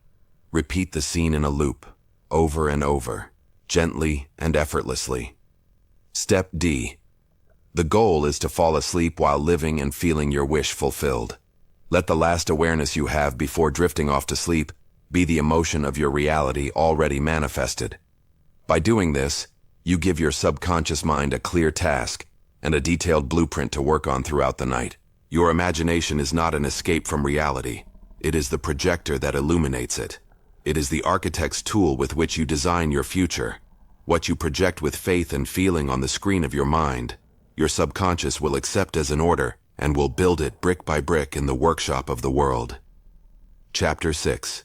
Repeat the scene in a loop, over and over, gently and effortlessly. Step D. The goal is to fall asleep while living and feeling your wish fulfilled. Let the last awareness you have before drifting off to sleep be the emotion of your reality already manifested. By doing this, you give your subconscious mind a clear task and a detailed blueprint to work on throughout the night. Your imagination is not an escape from reality. It is the projector that illuminates it. It is the architect's tool with which you design your future. What you project with faith and feeling on the screen of your mind, your subconscious will accept as an order and will build it brick by brick in the workshop of the world. Chapter 6.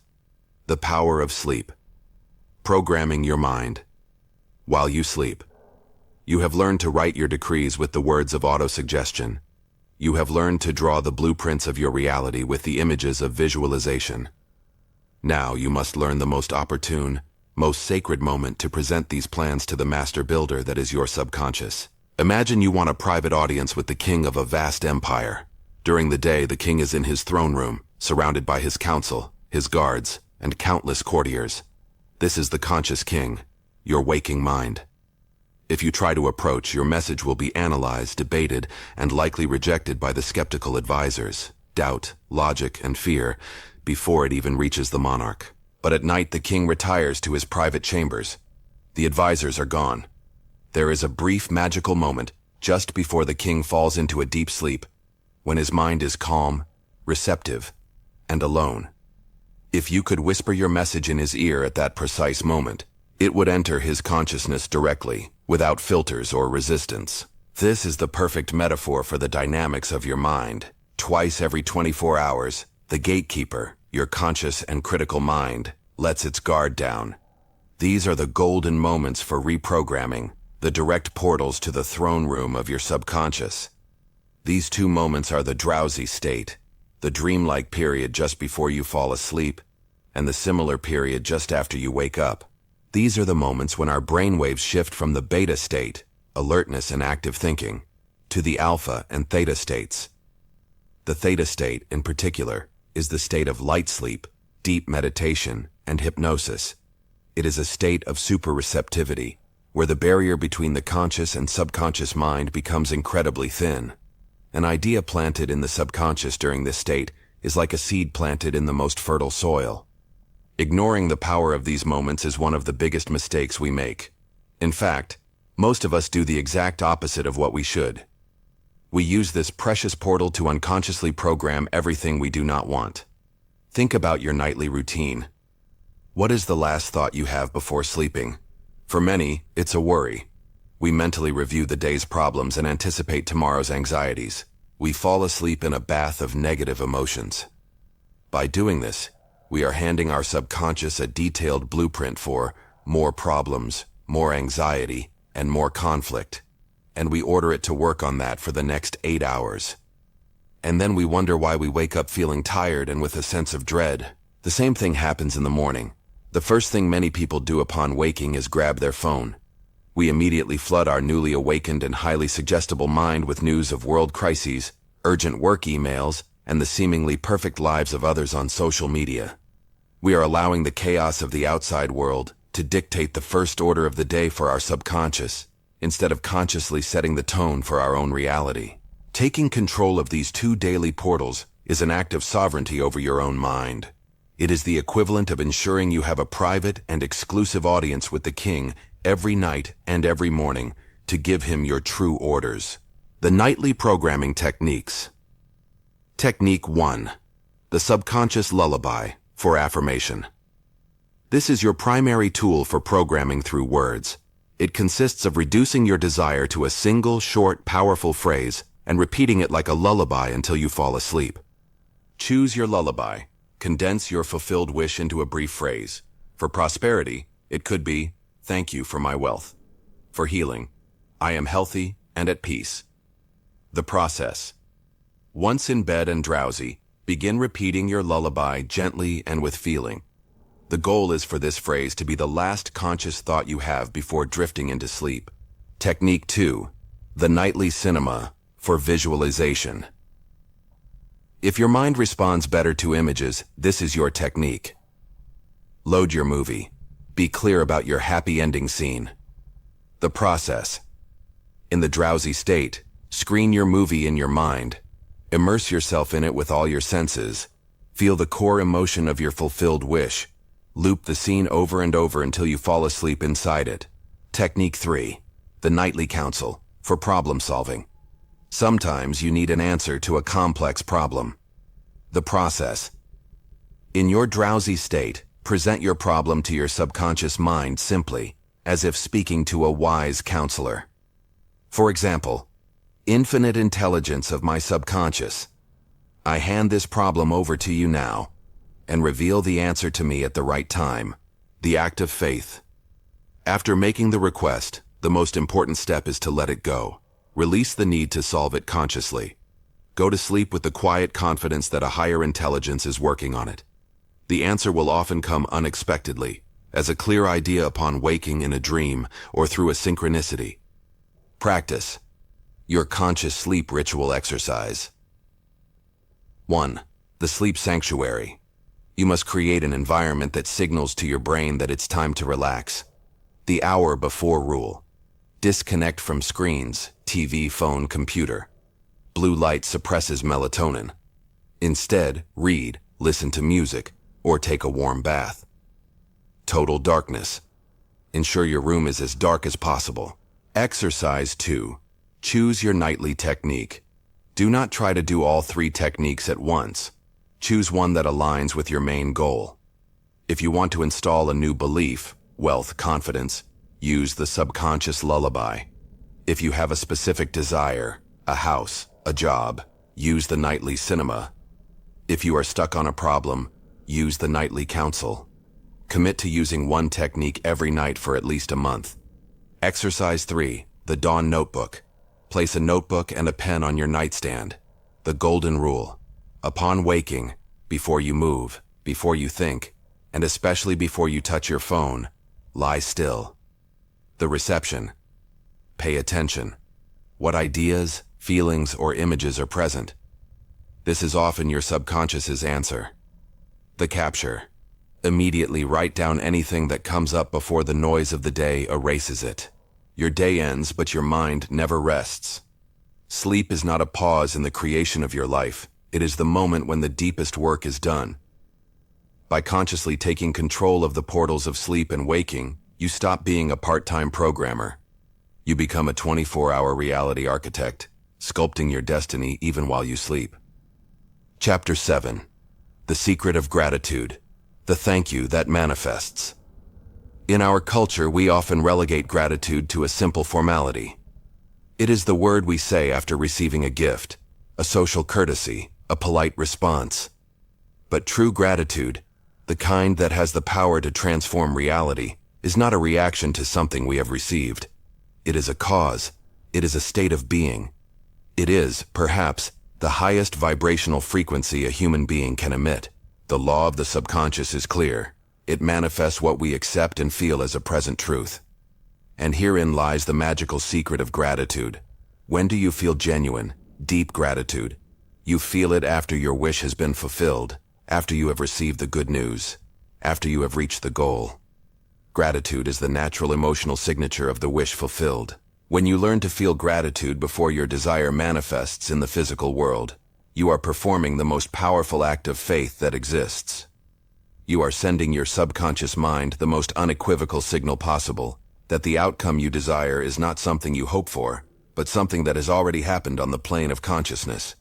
The Power of Sleep. Programming your mind. While you sleep, you have learned to write your decrees with the words of autosuggestion. You have learned to draw the blueprints of your reality with the images of visualization. Now you must learn the most opportune, most sacred moment to present these plans to the master builder that is your subconscious. Imagine you want a private audience with the king of a vast empire. During the day, the king is in his throne room, surrounded by his council, his guards, and countless courtiers. This is the conscious king, your waking mind. If you try to approach, your message will be analyzed, debated, and likely rejected by the skeptical advisors, doubt, logic, and fear, before it even reaches the monarch. But at night the king retires to his private chambers. The advisors are gone. There is a brief magical moment just before the king falls into a deep sleep, when his mind is calm, receptive, and alone. If you could whisper your message in his ear at that precise moment, it would enter his consciousness directly, without filters or resistance. This is the perfect metaphor for the dynamics of your mind. Twice every 24 hours, the gatekeeper, your conscious and critical mind, lets its guard down. These are the golden moments for reprogramming, the direct portals to the throne room of your subconscious. These 2 moments are the drowsy state, the dreamlike period just before you fall asleep, and the similar period just after you wake up. These are the moments when our brainwaves shift from the beta state, alertness and active thinking, to the alpha and theta states. The theta state, in particular, is the state of light sleep, deep meditation, and hypnosis. It is a state of superreceptivity, where the barrier between the conscious and subconscious mind becomes incredibly thin. An idea planted in the subconscious during this state is like a seed planted in the most fertile soil. Ignoring the power of these moments is one of the biggest mistakes we make. In fact, most of us do the exact opposite of what we should. We use this precious portal to unconsciously program everything we do not want. Think about your nightly routine. What is the last thought you have before sleeping? For many, it's a worry. We mentally review the day's problems and anticipate tomorrow's anxieties. We fall asleep in a bath of negative emotions. By doing this, we are handing our subconscious a detailed blueprint for more problems, more anxiety, and more conflict. And we order it to work on that for the next 8 hours. And then we wonder why we wake up feeling tired and with a sense of dread. The same thing happens in the morning. The first thing many people do upon waking is grab their phone. We immediately flood our newly awakened and highly suggestible mind with news of world crises, urgent work emails, and the seemingly perfect lives of others on social media. We are allowing the chaos of the outside world to dictate the first order of the day for our subconscious, instead of consciously setting the tone for our own reality. Taking control of these two daily portals is an act of sovereignty over your own mind. It is the equivalent of ensuring you have a private and exclusive audience with the king every night and every morning to give him your true orders. The nightly programming techniques. Technique 1. The subconscious lullaby for affirmation. This is your primary tool for programming through words. It consists of reducing your desire to a single, short, powerful phrase and repeating it like a lullaby until you fall asleep. Choose your lullaby. Condense your fulfilled wish into a brief phrase. For prosperity, it could be, "Thank you for my wealth." For healing, "I am healthy and at peace." The process. Once in bed and drowsy, begin repeating your lullaby gently and with feeling. The goal is for this phrase to be the last conscious thought you have before drifting into sleep. Technique 2. The nightly cinema for visualization. If your mind responds better to images, this is your technique. Load your movie. Be clear about your happy ending scene. The process. In the drowsy state, screen your movie in your mind. Immerse yourself in it with all your senses. Feel the core emotion of your fulfilled wish. Loop the scene over and over until you fall asleep inside it. Technique 3. The nightly counsel for problem solving. Sometimes you need an answer to a complex problem. The process. In your drowsy state, present your problem to your subconscious mind simply, as if speaking to a wise counselor. For example, "Infinite intelligence of my subconscious, I hand this problem over to you now, and reveal the answer to me at the right time." The act of faith. After making the request, the most important step is to let it go. Release the need to solve it consciously. Go to sleep with the quiet confidence that a higher intelligence is working on it. The answer will often come unexpectedly, as a clear idea upon waking in a dream or through a synchronicity. Practice. Your conscious sleep ritual exercise. 1. The sleep sanctuary. You must create an environment that signals to your brain that it's time to relax. The hour before rule. Disconnect from screens, TV, phone, computer. Blue light suppresses melatonin. Instead, read, listen to music, or take a warm bath. Total darkness. Ensure your room is as dark as possible. Exercise 2. Choose your nightly technique. Do not try to do all 3 techniques at once. Choose one that aligns with your main goal. If you want to install a new belief, wealth, confidence, use the subconscious lullaby. If you have a specific desire, a house, a job, use the nightly cinema. If you are stuck on a problem, use the nightly counsel. Commit to using one technique every night for at least a month. Exercise 3. The Dawn Notebook. Place a notebook and a pen on your nightstand. The golden rule. Upon waking, before you move, before you think, and especially before you touch your phone, lie still. The reception. Pay attention. What ideas, feelings, or images are present? This is often your subconscious's answer. The capture. Immediately write down anything that comes up before the noise of the day erases it. Your day ends, but your mind never rests. Sleep is not a pause in the creation of your life. It is the moment when the deepest work is done. By consciously taking control of the portals of sleep and waking, you stop being a part-time programmer. You become a 24-hour reality architect, sculpting your destiny even while you sleep. Chapter 7. The Secret of Gratitude. The thank you that manifests. In our culture, we often relegate gratitude to a simple formality. It is the word we say after receiving a gift, a social courtesy, a polite response. But true gratitude, the kind that has the power to transform reality, is not a reaction to something we have received. It is a cause. It is a state of being. It is, perhaps, the highest vibrational frequency a human being can emit. The law of the subconscious is clear. It manifests what we accept and feel as a present truth. And herein lies the magical secret of gratitude. When do you feel genuine, deep gratitude? You feel it after your wish has been fulfilled, after you have received the good news, after you have reached the goal. Gratitude is the natural emotional signature of the wish fulfilled. When you learn to feel gratitude before your desire manifests in the physical world, you are performing the most powerful act of faith that exists. You are sending your subconscious mind the most unequivocal signal possible that the outcome you desire is not something you hope for, but something that has already happened on the plane of consciousness.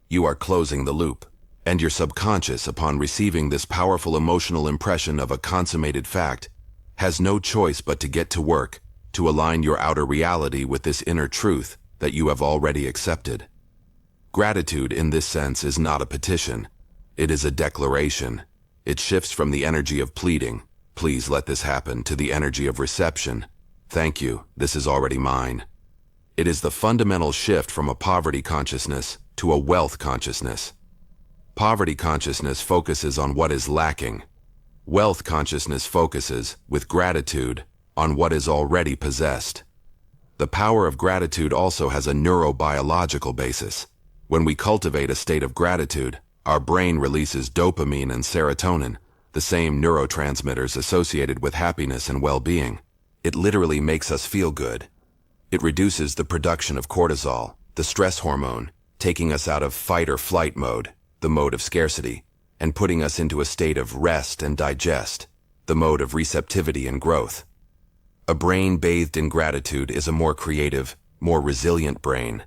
You are closing the loop, and your subconscious, upon receiving this powerful emotional impression of a consummated fact, has no choice but to get to work, to align your outer reality with this inner truth that you have already accepted. Gratitude in this sense is not a petition. It is a declaration. It shifts from the energy of pleading, please let this happen, to the energy of reception. Thank you, this is already mine. It is the fundamental shift from a poverty consciousness to a wealth consciousness. Poverty consciousness focuses on what is lacking. Wealth consciousness focuses, with gratitude, on what is already possessed. The power of gratitude also has a neurobiological basis. When we cultivate a state of gratitude, our brain releases dopamine and serotonin, the same neurotransmitters associated with happiness and well-being. It literally makes us feel good. It reduces the production of cortisol, the stress hormone, taking us out of fight or flight mode, the mode of scarcity, and putting us into a state of rest and digest, the mode of receptivity and growth. A brain bathed in gratitude is a more creative, more resilient brain,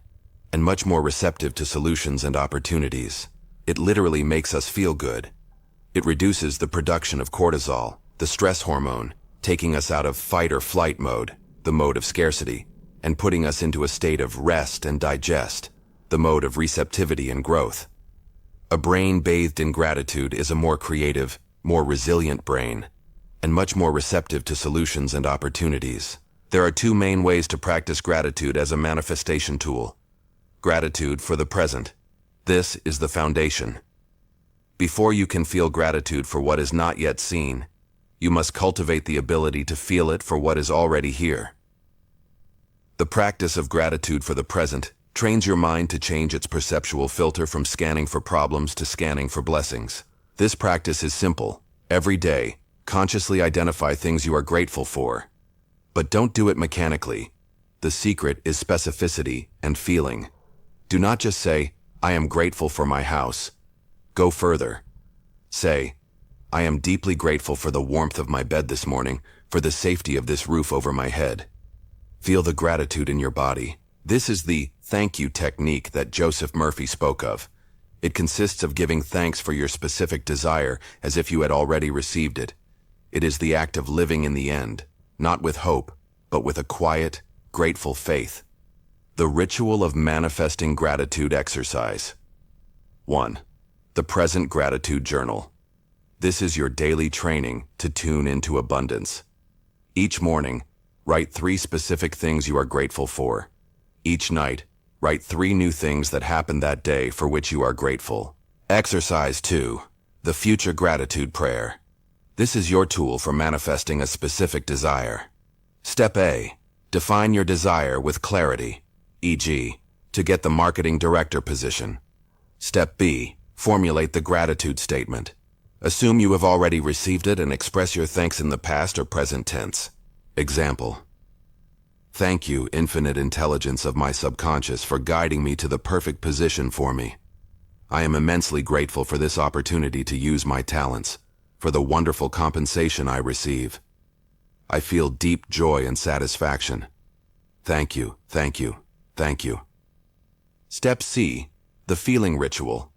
and much more receptive to solutions and opportunities. It literally makes us feel good. It reduces the production of cortisol, the stress hormone, taking us out of fight or flight mode, the mode of scarcity, and putting us into a state of rest and digest, the mode of receptivity and growth. A brain bathed in gratitude is a more creative, more resilient brain, and much more receptive to solutions and opportunities. There are two main ways to practice gratitude as a manifestation tool. Gratitude for the present. This is the foundation. Before you can feel gratitude for what is not yet seen, you must cultivate the ability to feel it for what is already here. The practice of gratitude for the present trains your mind to change its perceptual filter from scanning for problems to scanning for blessings. This practice is simple. Every day, consciously identify things you are grateful for. But don't do it mechanically. The secret is specificity and feeling. Do not just say, I am grateful for my house. Go further. Say, I am deeply grateful for the warmth of my bed this morning, for the safety of this roof over my head. Feel the gratitude in your body. This is the thank you technique that Joseph Murphy spoke of. It consists of giving thanks for your specific desire as if you had already received it. It is the act of living in the end, not with hope, but with a quiet, grateful faith. The ritual of manifesting gratitude exercise. 1. The Present Gratitude Journal. This is your daily training to tune into abundance. Each morning, write 3 specific things you are grateful for. Each night, write 3 new things that happened that day for which you are grateful. Exercise 2. The Future Gratitude Prayer. This is your tool for manifesting a specific desire. Step A. Define your desire with clarity, e.g., to get the marketing director position. Step B. Formulate the gratitude statement. Assume you have already received it and express your thanks in the past or present tense. Example: Thank you, infinite intelligence of my subconscious, for guiding me to the perfect position for me. I am immensely grateful for this opportunity to use my talents, for the wonderful compensation I receive. I feel deep joy and satisfaction. Thank you, thank you, thank you. Step C. The feeling ritual.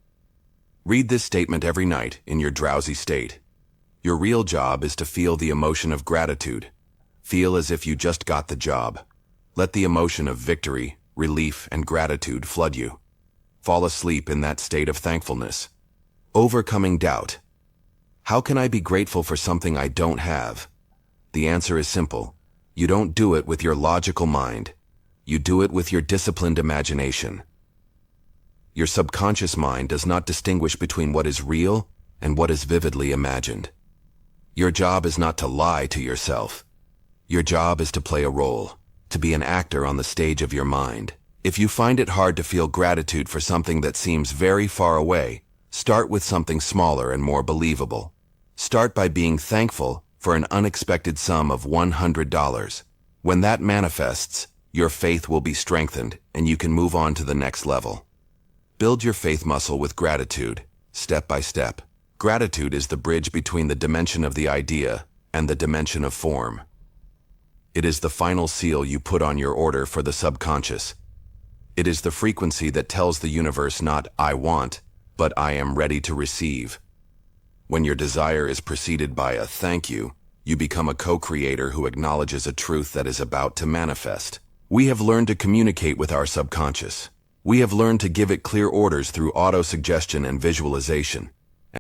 Read this statement every night in your drowsy state. Your real job is to feel the emotion of gratitude. Feel as if you just got the job. Let the emotion of victory, relief, and gratitude flood you. Fall asleep in that state of thankfulness. Overcoming doubt. How can I be grateful for something I don't have? The answer is simple. You don't do it with your logical mind. You do it with your disciplined imagination. Your subconscious mind does not distinguish between what is real and what is vividly imagined. Your job is not to lie to yourself. Your job is to play a role, to be an actor on the stage of your mind. If you find it hard to feel gratitude for something that seems very far away, start with something smaller and more believable. Start by being thankful for an unexpected sum of $100. When that manifests, your faith will be strengthened and you can move on to the next level. Build your faith muscle with gratitude, step by step. Gratitude is the bridge between the dimension of the idea and the dimension of form. It is the final seal you put on your order for the subconscious. It is the frequency that tells the universe not "I want," but "I am ready to receive." When your desire is preceded by a "thank you," you become a co-creator who acknowledges a truth that is about to manifest. We have learned to communicate with our subconscious. We have learned to give it clear orders through auto-suggestion and visualization.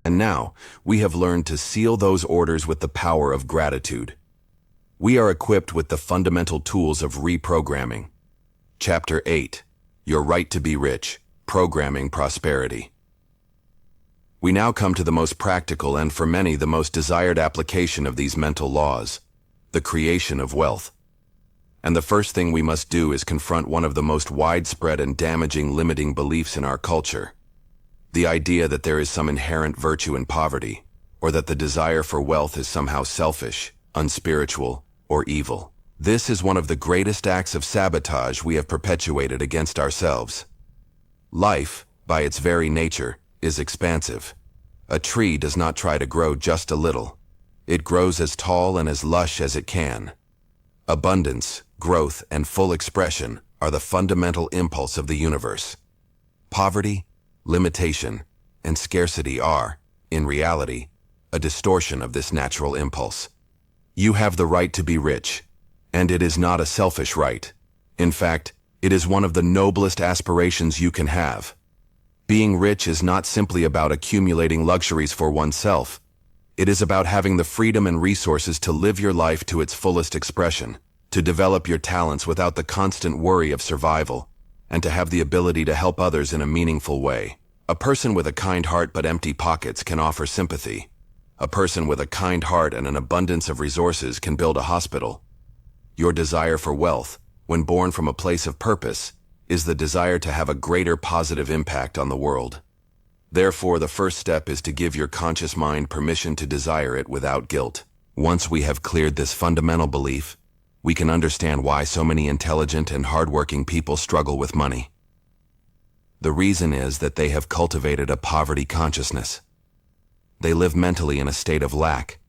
And now, we have learned to seal those orders with the power of gratitude. We are equipped with the fundamental tools of reprogramming. Chapter 8. Your Right to be Rich, Programming Prosperity. We now come to the most practical and, for many, the most desired application of these mental laws, the creation of wealth. And the first thing we must do is confront one of the most widespread and damaging limiting beliefs in our culture. The idea that there is some inherent virtue in poverty, or that the desire for wealth is somehow selfish, unspiritual, or evil. This is one of the greatest acts of sabotage we have perpetuated against ourselves. Life, by its very nature, is expansive. A tree does not try to grow just a little. It grows as tall and as lush as it can. Abundance, growth, and full expression are the fundamental impulse of the universe. Poverty, limitation, and scarcity are, in reality, a distortion of this natural impulse. You have the right to be rich, and it is not a selfish right. In fact, it is one of the noblest aspirations you can have. Being rich is not simply about accumulating luxuries for oneself. It is about having the freedom and resources to live your life to its fullest expression, to develop your talents without the constant worry of survival, and to have the ability to help others in a meaningful way. A person with a kind heart but empty pockets can offer sympathy. A person with a kind heart and an abundance of resources can build a hospital. Your desire for wealth, when born from a place of purpose, is the desire to have a greater positive impact on the world. Therefore, the first step is to give your conscious mind permission to desire it without guilt. Once we have cleared this fundamental belief, we can understand why so many intelligent and hardworking people struggle with money. The reason is that they have cultivated a poverty consciousness. They live mentally in a state of lack,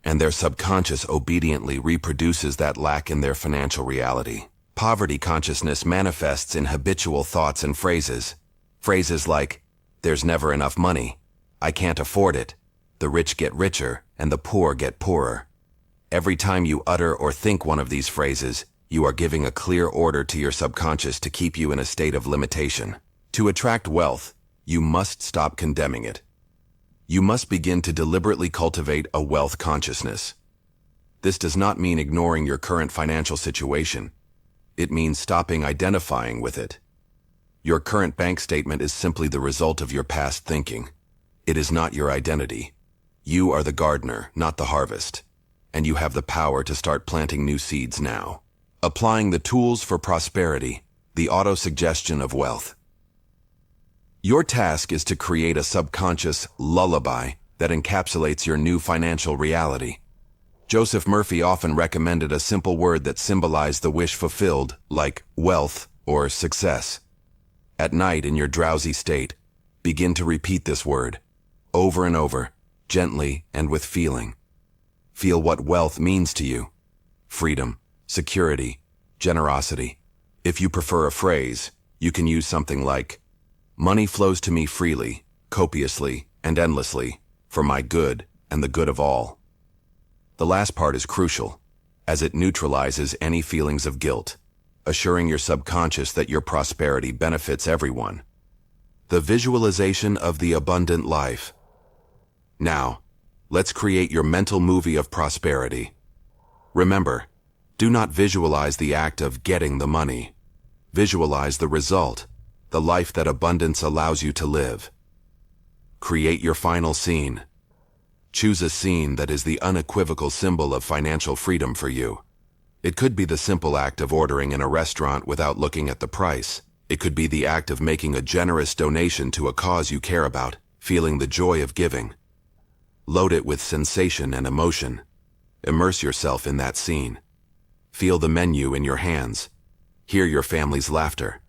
and their subconscious obediently reproduces that lack in their financial reality. Poverty consciousness manifests in habitual thoughts and phrases. Phrases like, "There's never enough money," "I can't afford it," "The rich get richer and the poor get poorer." Every time you utter or think one of these phrases, you are giving a clear order to your subconscious to keep you in a state of limitation. To attract wealth, you must stop condemning it. You must begin to deliberately cultivate a wealth consciousness. This does not mean ignoring your current financial situation. It means stopping identifying with it. Your current bank statement is simply the result of your past thinking. It is not your identity. You are the gardener, not the harvest. And you have the power to start planting new seeds now. Applying the tools for prosperity, the auto-suggestion of wealth. Your task is to create a subconscious lullaby that encapsulates your new financial reality. Joseph Murphy often recommended a simple word that symbolized the wish fulfilled, like wealth or success. At night, in your drowsy state, begin to repeat this word, over and over, gently and with feeling. Feel what wealth means to you. Freedom, security, generosity. If you prefer a phrase, you can use something like, money flows to me freely, copiously, and endlessly, for my good and the good of all. The last part is crucial, as it neutralizes any feelings of guilt, assuring your subconscious that your prosperity benefits everyone. The visualization of the abundant life. Now, let's create your mental movie of prosperity. Remember, do not visualize the act of getting the money. Visualize the result, the life that abundance allows you to live. Create your final scene. Choose a scene that is the unequivocal symbol of financial freedom for you. It could be the simple act of ordering in a restaurant without looking at the price. It could be the act of making a generous donation to a cause you care about, feeling the joy of giving. Load it with sensation and emotion. Immerse yourself in that scene. Feel the menu in your hands. Hear your family's laughter.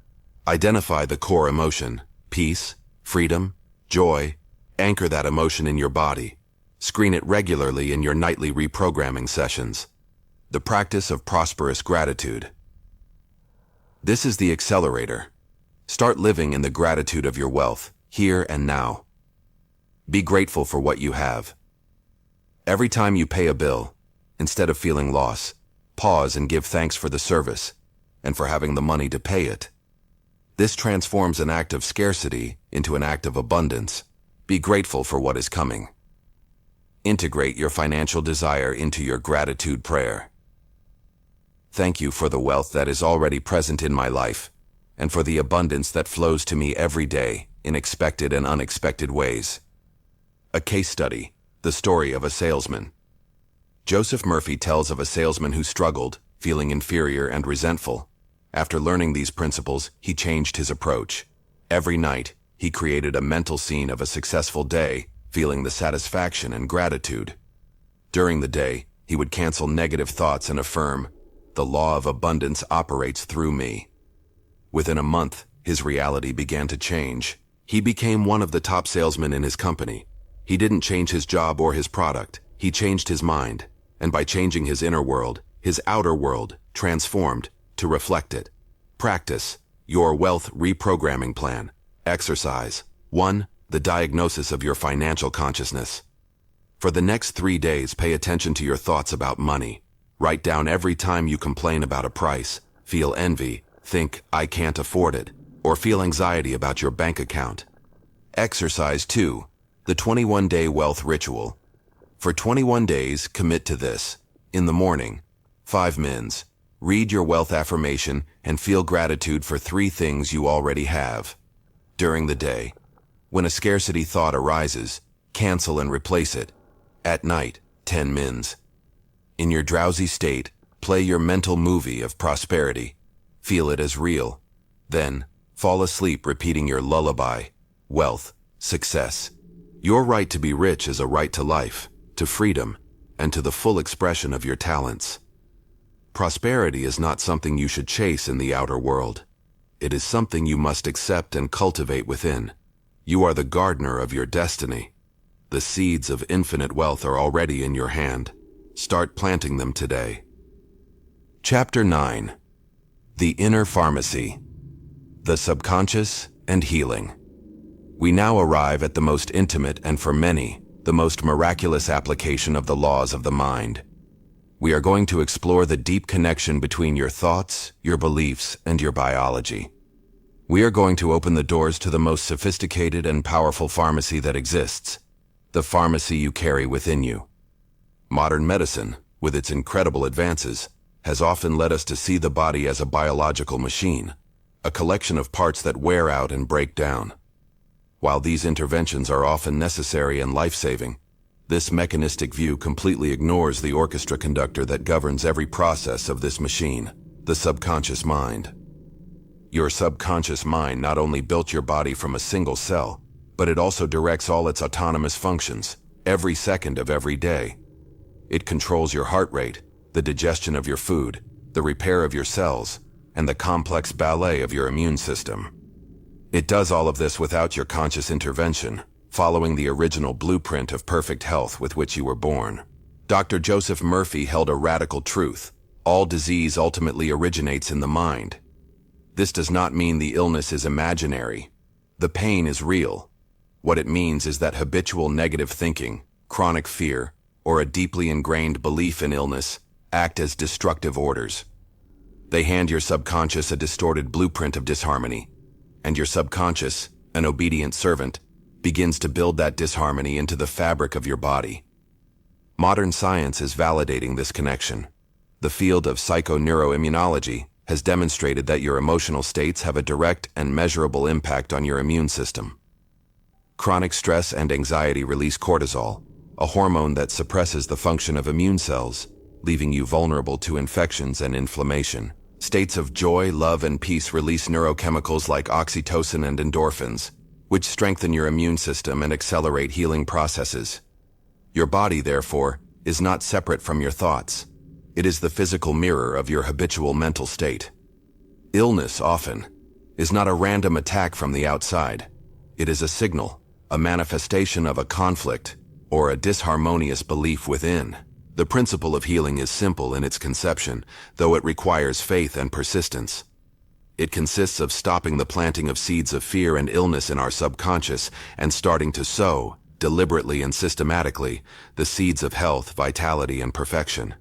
Identify the core emotion, peace, freedom, joy. Anchor that emotion in your body. Screen it regularly in your nightly reprogramming sessions. The practice of prosperous gratitude. This is the accelerator. Start living in the gratitude of your wealth, here and now. Be grateful for what you have. Every time you pay a bill, instead of feeling loss, pause and give thanks for the service and for having the money to pay it. This transforms an act of scarcity into an act of abundance. Be grateful for what is coming. Integrate your financial desire into your gratitude prayer. Thank you for the wealth that is already present in my life, and for the abundance that flows to me every day in expected and unexpected ways. A case study, the story of a salesman. Joseph Murphy tells of a salesman who struggled, feeling inferior and resentful. After learning these principles, he changed his approach. Every night, he created a mental scene of a successful day, feeling the satisfaction and gratitude. During the day, he would cancel negative thoughts and affirm, "The law of abundance operates through me." Within a month, his reality began to change. He became one of the top salesmen in his company. He didn't change his job or his product. He changed his mind. And by changing his inner world, his outer world transformed to reflect it. Practice your wealth reprogramming plan. Exercise 1. The diagnosis of your financial consciousness. For the next 3 days, pay attention to your thoughts about money. Write down every time you complain about a price, feel envy, think, "I can't afford it," or feel anxiety about your bank account. Exercise 2. The 21-day wealth ritual. For 21 days, commit to this. In the morning, 5 mins. Read your wealth affirmation and feel gratitude for 3 things you already have. During the day, when a scarcity thought arises, cancel and replace it. At night, 10 mins. In your drowsy state, play your mental movie of prosperity. Feel it as real. Then, fall asleep repeating your lullaby, wealth, success. Your right to be rich is a right to life, to freedom, and to the full expression of your talents. Prosperity is not something you should chase in the outer world. It is something you must accept and cultivate within. You are the gardener of your destiny. The seeds of infinite wealth are already in your hand. Start planting them today. Chapter 9. The Inner Pharmacy. The Subconscious and Healing. We now arrive at the most intimate and, for many, the most miraculous application of the laws of the mind. We are going to explore the deep connection between your thoughts, your beliefs, and your biology. We are going to open the doors to the most sophisticated and powerful pharmacy that exists, the pharmacy you carry within you. Modern medicine, with its incredible advances, has often led us to see the body as a biological machine, a collection of parts that wear out and break down. While these interventions are often necessary and life-saving, this mechanistic view completely ignores the orchestra conductor that governs every process of this machine, The subconscious mind. Your subconscious mind not only built your body from a single cell, but it also directs all its autonomous functions, every second of every day. It controls your heart rate, the digestion of your food, the repair of your cells, and the complex ballet of your immune system. It does all of this without your conscious intervention, following the original blueprint of perfect health with which you were born. Dr. Joseph Murphy held a radical truth: all disease ultimately originates in the mind. This does not mean the illness is imaginary. The pain is real. What it means is that habitual negative thinking, chronic fear, or a deeply ingrained belief in illness act as destructive orders. They hand your subconscious a distorted blueprint of disharmony, and your subconscious, an obedient servant, begins to build that disharmony into the fabric of your body. Modern science is validating this connection. The field of psychoneuroimmunology has demonstrated that your emotional states have a direct and measurable impact on your immune system. Chronic stress and anxiety release cortisol, a hormone that suppresses the function of immune cells, leaving you vulnerable to infections and inflammation. States of joy, love, and peace release neurochemicals like oxytocin and endorphins, which strengthen your immune system and accelerate healing processes. Your body, therefore, is not separate from your thoughts. It is the physical mirror of your habitual mental state. Illness, often, is not a random attack from the outside. It is a signal, a manifestation of a conflict, or a disharmonious belief within. The principle of healing is simple in its conception, though it requires faith and persistence. It consists of stopping the planting of seeds of fear and illness in our subconscious and starting to sow, deliberately and systematically, the seeds of health, vitality, and perfection.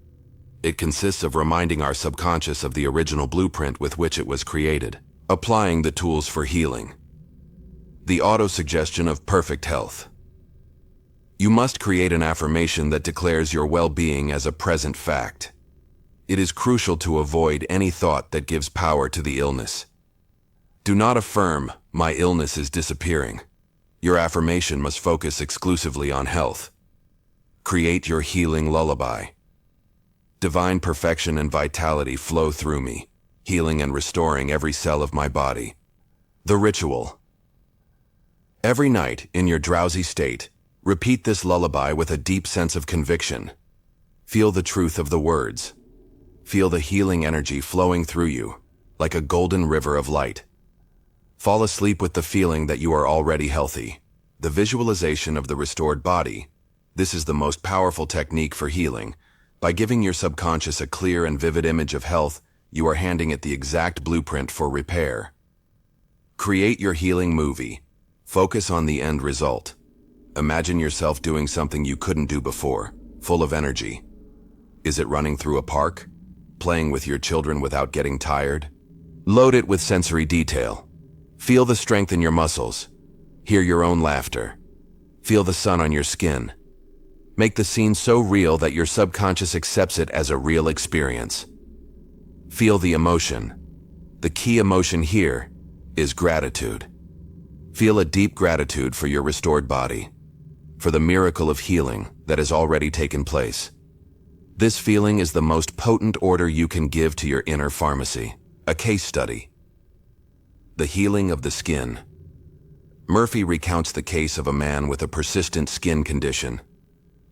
It consists of reminding our subconscious of the original blueprint with which it was created, applying the tools for healing. The autosuggestion of perfect health. You must create an affirmation that declares your well-being as a present fact. It is crucial to avoid any thought that gives power to the illness. Do not affirm, "My illness is disappearing." Your affirmation must focus exclusively on health. Create your healing lullaby. Divine perfection and vitality flow through me, healing and restoring every cell of my body. The ritual. Every night, in your drowsy state, repeat this lullaby with a deep sense of conviction. Feel the truth of the words. Feel the healing energy flowing through you, like a golden river of light. Fall asleep with the feeling that you are already healthy. The visualization of the restored body. This is the most powerful technique for healing. By giving your subconscious a clear and vivid image of health, you are handing it the exact blueprint for repair. Create your healing movie. Focus on the end result. Imagine yourself doing something you couldn't do before, full of energy. Is it running through a park? Playing with your children without getting tired? Load it with sensory detail. Feel the strength in your muscles. Hear your own laughter. Feel the sun on your skin. Make the scene so real that your subconscious accepts it as a real experience. Feel the emotion. The key emotion here is gratitude. Feel a deep gratitude for your restored body, for the miracle of healing that has already taken place. This feeling is the most potent order you can give to your inner pharmacy. A case study. The healing of the skin. Murphy recounts the case of a man with a persistent skin condition.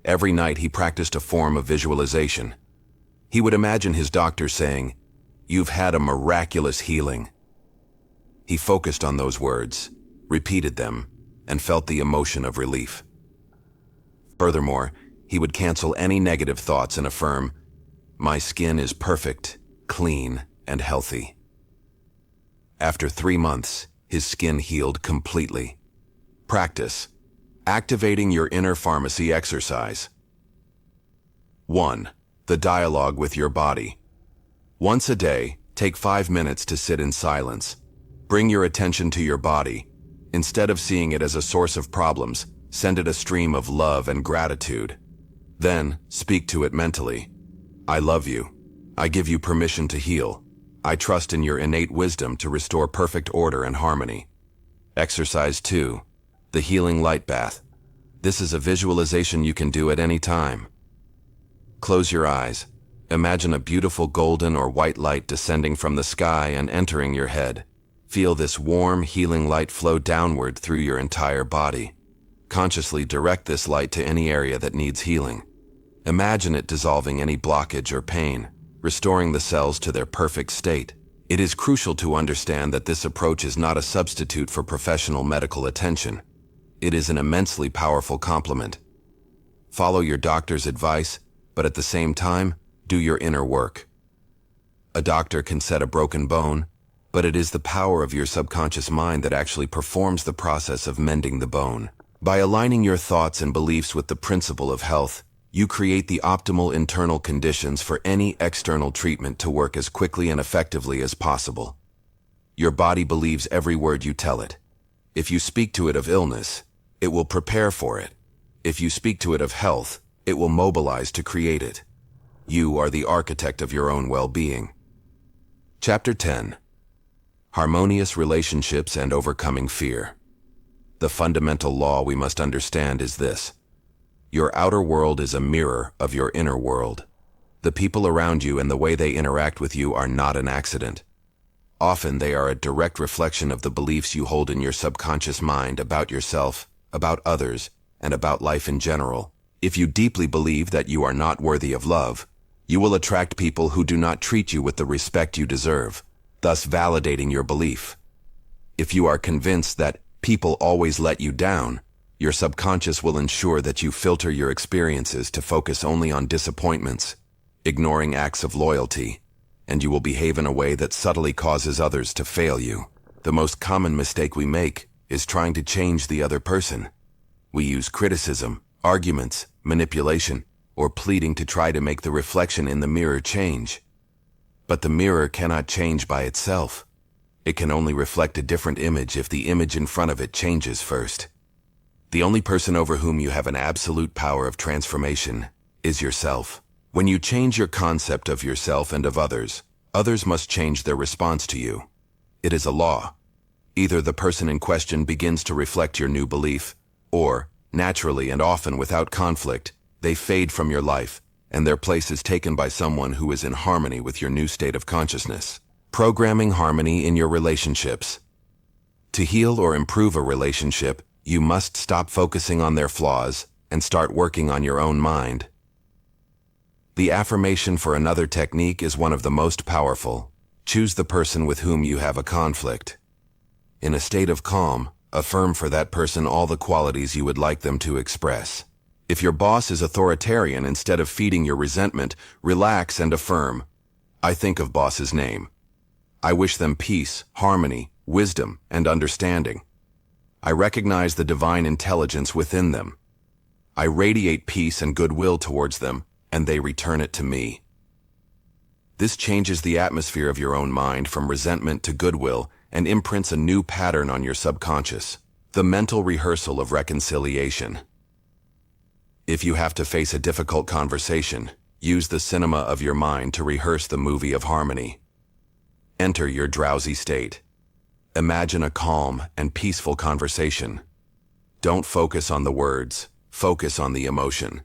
Every night he practiced a form of visualization. He would imagine his doctor saying, "You've had a miraculous healing." He focused on those words, repeated them, and felt the emotion of relief. Furthermore, he would cancel any negative thoughts and affirm, "My skin is perfect, clean, and healthy." After 3 months, his skin healed completely. Practice. Activating your inner pharmacy exercise. 1. The dialogue with your body. Once a day, take 5 minutes to sit in silence. Bring your attention to your body. Instead of seeing it as a source of problems, send it a stream of love and gratitude. Then, speak to it mentally. "I love you. I give you permission to heal. I trust in your innate wisdom to restore perfect order and harmony." Exercise 2. The healing light bath. This is a visualization you can do at any time. Close your eyes. Imagine a beautiful golden or white light descending from the sky and entering your head. Feel this warm, healing light flow downward through your entire body. Consciously direct this light to any area that needs healing. Imagine it dissolving any blockage or pain, restoring the cells to their perfect state. It is crucial to understand that this approach is not a substitute for professional medical attention. It is an immensely powerful complement. Follow your doctor's advice, but at the same time, do your inner work. A doctor can set a broken bone, but it is the power of your subconscious mind that actually performs the process of mending the bone. By aligning your thoughts and beliefs with the principle of health, you create the optimal internal conditions for any external treatment to work as quickly and effectively as possible. Your body believes every word you tell it. If you speak to it of illness, it will prepare for it. If you speak to it of health, it will mobilize to create it. You are the architect of your own well-being. Chapter 10. Harmonious Relationships and Overcoming Fear. The fundamental law we must understand is this. Your outer world is a mirror of your inner world. The people around you and the way they interact with you are not an accident. Often they are a direct reflection of the beliefs you hold in your subconscious mind about yourself, about others, and about life in general. If you deeply believe that you are not worthy of love, you will attract people who do not treat you with the respect you deserve, thus validating your belief. If you are convinced that people always let you down, your subconscious will ensure that you filter your experiences to focus only on disappointments, ignoring acts of loyalty, and you will behave in a way that subtly causes others to fail you. The most common mistake we make is trying to change the other person. We use criticism, arguments, manipulation, or pleading to try to make the reflection in the mirror change. But the mirror cannot change by itself. It can only reflect a different image if the image in front of it changes first. The only person over whom you have an absolute power of transformation is yourself. When you change your concept of yourself and of others, others must change their response to you. It is a law. Either the person in question begins to reflect your new belief, or, naturally and often without conflict, they fade from your life, and their place is taken by someone who is in harmony with your new state of consciousness. Programming harmony in your relationships. To heal or improve a relationship, you must stop focusing on their flaws and start working on your own mind. The affirmation for another technique is one of the most powerful. Choose the person with whom you have a conflict. In a state of calm, affirm for that person all the qualities you would like them to express. If your boss is authoritarian, instead of feeding your resentment, relax and affirm, I think of boss's name. I wish them peace, harmony, wisdom, and understanding. I recognize the divine intelligence within them. I radiate peace and goodwill towards them, and they return it to me. This changes the atmosphere of your own mind from resentment to goodwill and imprints a new pattern on your subconscious, the mental rehearsal of reconciliation. If you have to face a difficult conversation, use the cinema of your mind to rehearse the movie of harmony. Enter your drowsy state. Imagine a calm and peaceful conversation. Don't focus on the words, focus on the emotion.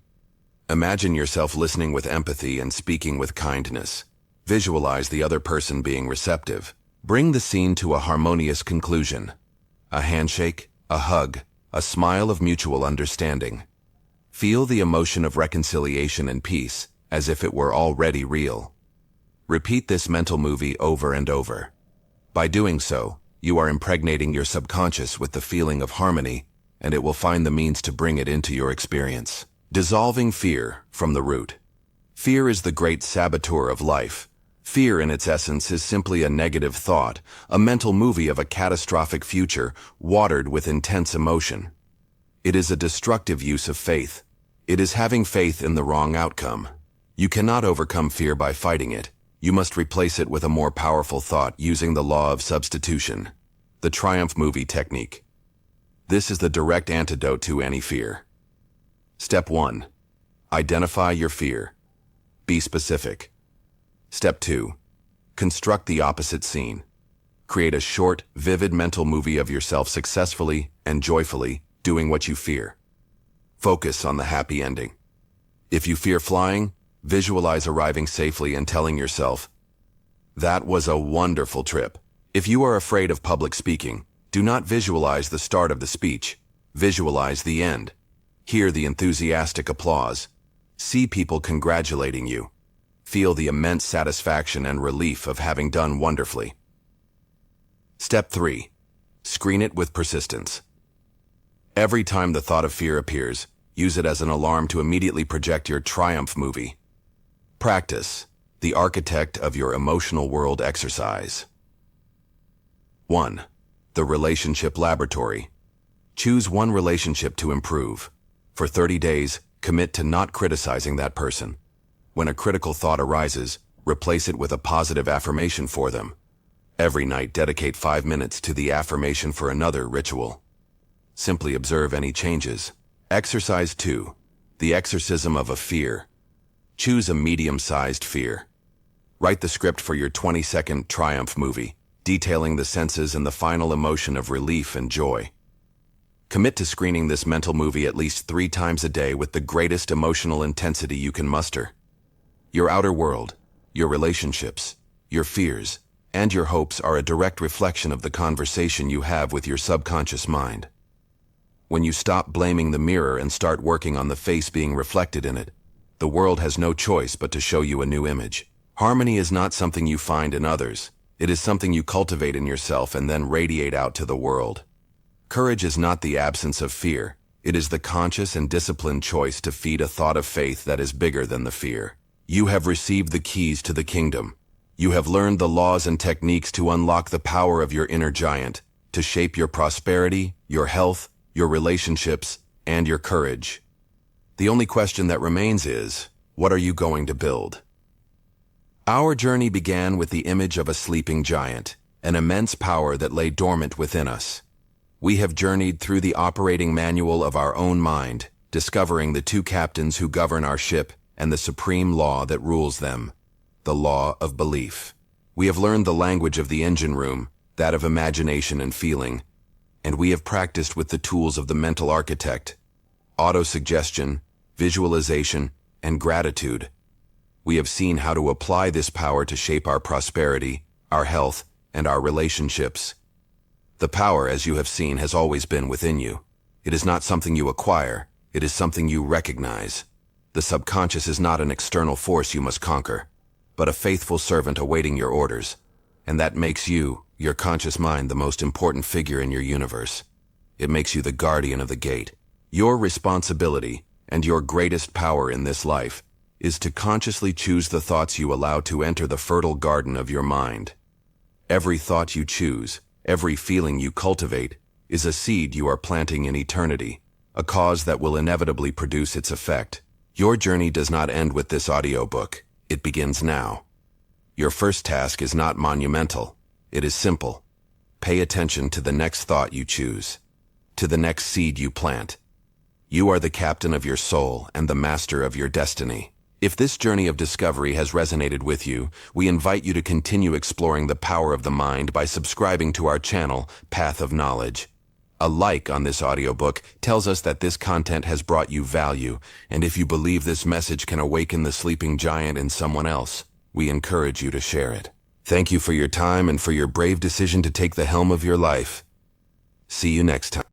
Imagine yourself listening with empathy and speaking with kindness. Visualize the other person being receptive. Bring the scene to a harmonious conclusion. A handshake, a hug, a smile of mutual understanding. Feel the emotion of reconciliation and peace, as if it were already real. Repeat this mental movie over and over. By doing so, you are impregnating your subconscious with the feeling of harmony, and it will find the means to bring it into your experience. Dissolving fear from the root. Fear is the great saboteur of life. Fear in its essence is simply a negative thought, a mental movie of a catastrophic future, watered with intense emotion. It is a destructive use of faith. It is having faith in the wrong outcome. You cannot overcome fear by fighting it. You must replace it with a more powerful thought using the law of substitution, the triumph movie technique. This is the direct antidote to any fear. Step 1. Identify your fear. Be specific. Step 2. Construct the opposite scene. Create a short, vivid mental movie of yourself successfully and joyfully doing what you fear. Focus on the happy ending. If you fear flying, Visualize arriving safely and telling yourself, "That was a wonderful trip." If you are afraid of public speaking, do not visualize the start of the speech. Visualize the end. Hear the enthusiastic applause. See people congratulating you. Feel the immense satisfaction and relief of having done wonderfully. Step 3. Screen it with persistence. Every time the thought of fear appears, use it as an alarm to immediately project your triumph movie. Practice, the architect of your emotional world exercise. 1. The relationship laboratory. Choose one relationship to improve. For 30 days, commit to not criticizing that person. When a critical thought arises, replace it with a positive affirmation for them. Every night, dedicate 5 minutes to the affirmation for another ritual. Simply observe any changes. Exercise 2. The exorcism of a fear. Choose a medium-sized fear. Write the script for your 20-second triumph movie, detailing the senses and the final emotion of relief and joy. Commit to screening this mental movie at least 3 times a day with the greatest emotional intensity you can muster. Your outer world, your relationships, your fears, and your hopes are a direct reflection of the conversation you have with your subconscious mind. When you stop blaming the mirror and start working on the face being reflected in it, the world has no choice but to show you a new image. Harmony is not something you find in others. It is something you cultivate in yourself and then radiate out to the world. Courage is not the absence of fear. It is the conscious and disciplined choice to feed a thought of faith that is bigger than the fear. You have received the keys to the kingdom. You have learned the laws and techniques to unlock the power of your inner giant, to shape your prosperity, your health, your relationships, and your courage. The only question that remains is, what are you going to build? Our journey began with the image of a sleeping giant, an immense power that lay dormant within us. We have journeyed through the operating manual of our own mind, discovering the 2 captains who govern our ship and the supreme law that rules them, the law of belief. We have learned the language of the engine room, that of imagination and feeling, and we have practiced with the tools of the mental architect, autosuggestion, visualization, and gratitude. We have seen how to apply this power to shape our prosperity, our health, and our relationships. The power, as you have seen, has always been within you. It is not something you acquire, it is something you recognize. The subconscious is not an external force you must conquer, but a faithful servant awaiting your orders, and that makes you, your conscious mind, the most important figure in your universe. It makes you the guardian of the gate. Your responsibility, and your greatest power in this life, is to consciously choose the thoughts you allow to enter the fertile garden of your mind. Every thought you choose, every feeling you cultivate, is a seed you are planting in eternity, a cause that will inevitably produce its effect. Your journey does not end with this audiobook. It begins now. Your first task is not monumental. It is simple. Pay attention to the next thought you choose, to the next seed you plant. You are the captain of your soul and the master of your destiny. If this journey of discovery has resonated with you, we invite you to continue exploring the power of the mind by subscribing to our channel, Path of Knowledge. A like on this audiobook tells us that this content has brought you value, and if you believe this message can awaken the sleeping giant in someone else, we encourage you to share it. Thank you for your time and for your brave decision to take the helm of your life. See you next time.